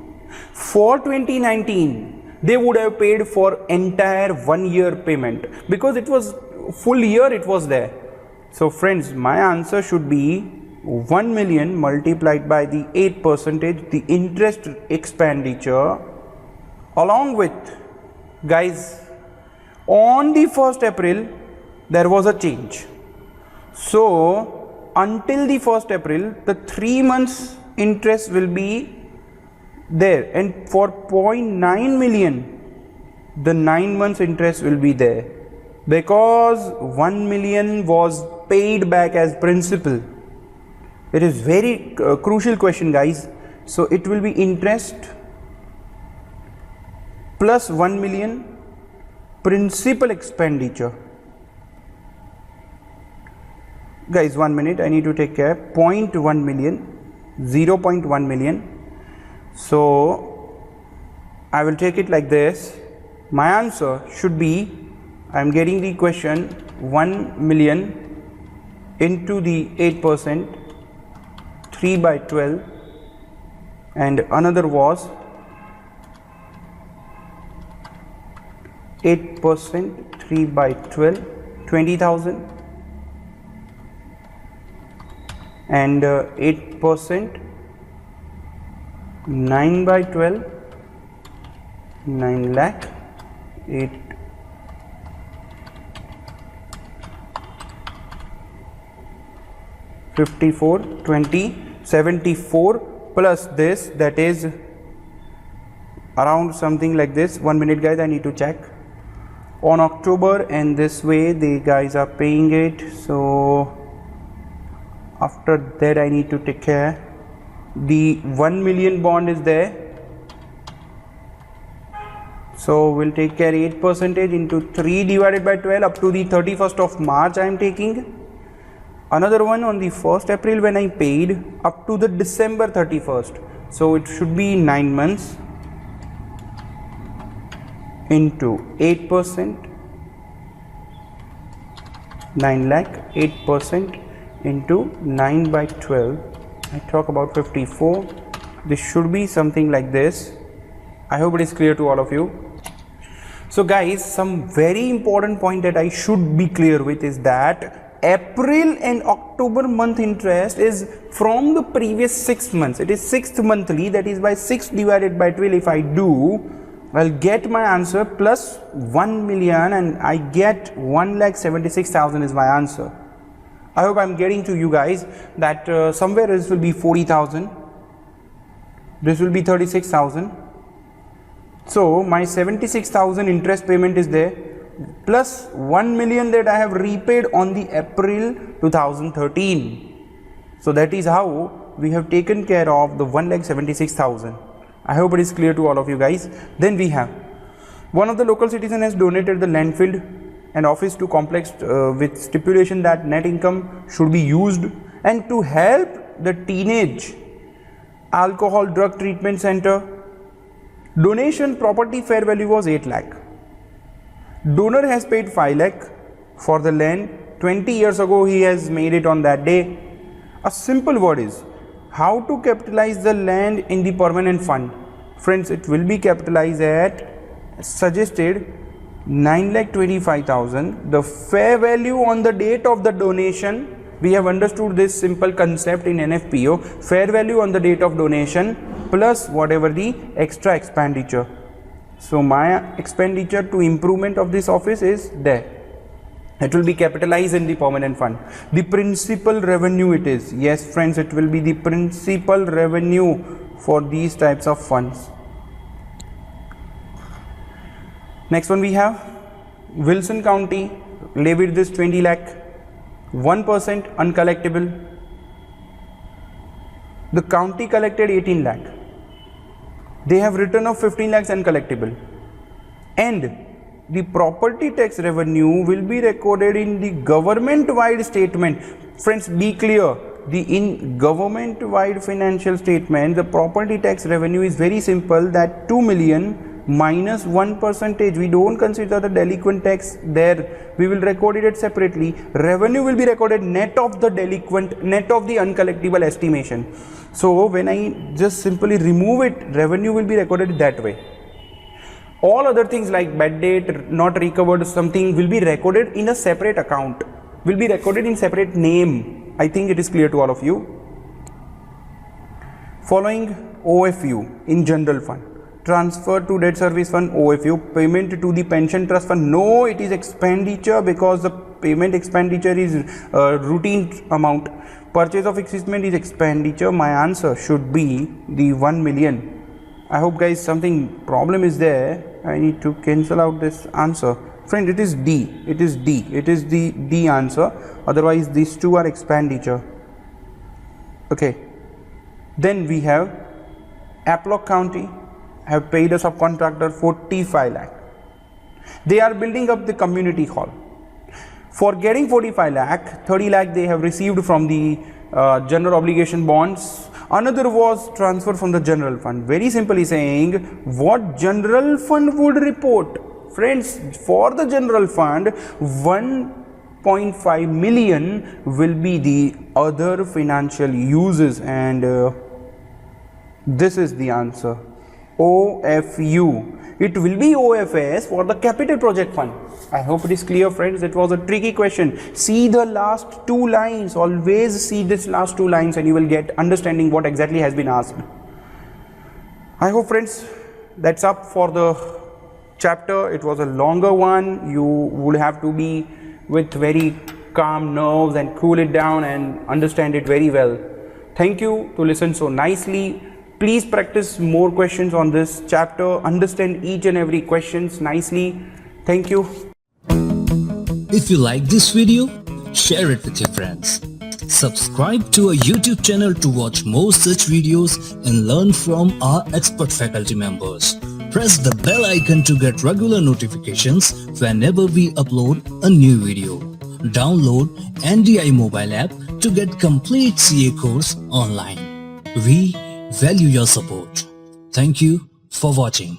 For 2019, they would have paid for entire 1 year payment because it was full year it was there. So friends, my answer should be 1 million multiplied by the 8%, the interest expenditure, along with, guys, on the 1st April there was a change. So until the 1st April, the 3 months interest will be there, and for 0.9 million, the 9 months interest will be there because 1 million was paid back as principal. It is very crucial question, guys. So it will be interest plus 1 million principal expenditure. Guys, 1 minute, I need to take care. 0.1 million, 0.1 million. So I will take it like this. My answer should be, I am getting the question 1 million into the 8%, 3 by 12, and another was 8%, 3 by 12, 20,000, and 8%, 9 by 12, 9 lakh, 8, 54, 20, 74 plus this, that is around something like this. 1 minute, guys, I need to check. On October, and this way the guys are paying it. So After that I need to take care. The 1 million bond is there, so we'll take care 8% into 3 divided by 12 up to the 31st of March I am taking. Another one on the 1st April when I paid up to the December 31st, so it should be 9 months into 8%, 9 lakh, 8% into 9 by 12, I talk about 54. This should be something like this. I hope it is clear to all of you. So guys, some very important point that I should be clear with is that April and October month interest is from the previous 6 months. It is 6th monthly, that is by 6 divided by 12 if I do, I'll get my answer plus 1 million and I get 1,76,000 is my answer. I hope I'm getting to you guys that somewhere this will be 40,000, this will be 36,000. So my 76,000 interest payment is there plus 1 million that I have repaid on the April 2013. So that is how we have taken care of the 1,76,000. I hope it is clear to all of you guys. Then we have one of the local citizen has donated the landfill and office to complex with stipulation that net income should be used and to help the teenage alcohol drug treatment center. Donation property fair value was 8 lakh. Donor has paid 5 lakh for the land. 20 years ago he has made it on that day. A simple word is how to capitalize the land in the permanent fund. Friends, it will be capitalized at suggested 9,25,000. The fair value on the date of the donation, we have understood this simple concept in NFPO, fair value on the date of donation plus whatever the extra expenditure. So my expenditure to improvement of this office is there. It will be capitalized in the permanent fund. The principal revenue it is. Yes friends, it will be the principal revenue for these types of funds. Next one we have Wilson County levied this 20 lakh, 1% uncollectible. The county collected 18 lakh. They have return of 15 lakhs uncollectible. And the property tax revenue will be recorded in the government-wide statement. Friends, be clear, in government-wide financial statement, the property tax revenue is very simple, that 2 million minus 1%. We don't consider the delinquent tax there. We will record it separately. Revenue will be recorded net of the delinquent, net of the uncollectible estimation. So when I just simply remove it, revenue will be recorded that way. All other things like bad debt, not recovered, something will be recorded in a separate account, will be recorded in separate name. I think it is clear to all of you. Following OFU in general fund, transfer to debt service fund OFU, payment to the pension trust fund. No, it is expenditure because the payment expenditure is routine amount. Purchase of equipment is expenditure. My answer should be the 1 million. I hope guys something problem is there. I need to cancel out this answer. Friend, it is D. It is D. It is the D answer. Otherwise, these two are expenditure. Okay. Then we have Aplock County have paid a subcontractor 45 lakh. They are building up the community hall. For getting 45 lakh, 30 lakh they have received from the general obligation bonds. Another was transferred from the general fund. Very simply saying, what general fund would report? Friends, for the general fund, 1.5 million will be the other financial uses, and this is the answer. OFU. It will be OFS for the capital project fund. I hope it is clear, friends. It was a tricky question. See the last two lines. Always see this last two lines and you will get understanding what exactly has been asked. I hope, friends, that's up for the chapter. It was a longer one. You would have to be with very calm nerves and cool it down and understand it very well. Thank you to listen so nicely. Please practice more questions on this chapter. Understand each and every questions nicely. Thank you. If you like this video, share it with your friends. Subscribe to our YouTube channel to watch more such videos and learn from our expert faculty members. Press the bell icon to get regular notifications whenever we upload a new video. Download NDI mobile app to get complete CA course online. We value your support. Thank you for watching.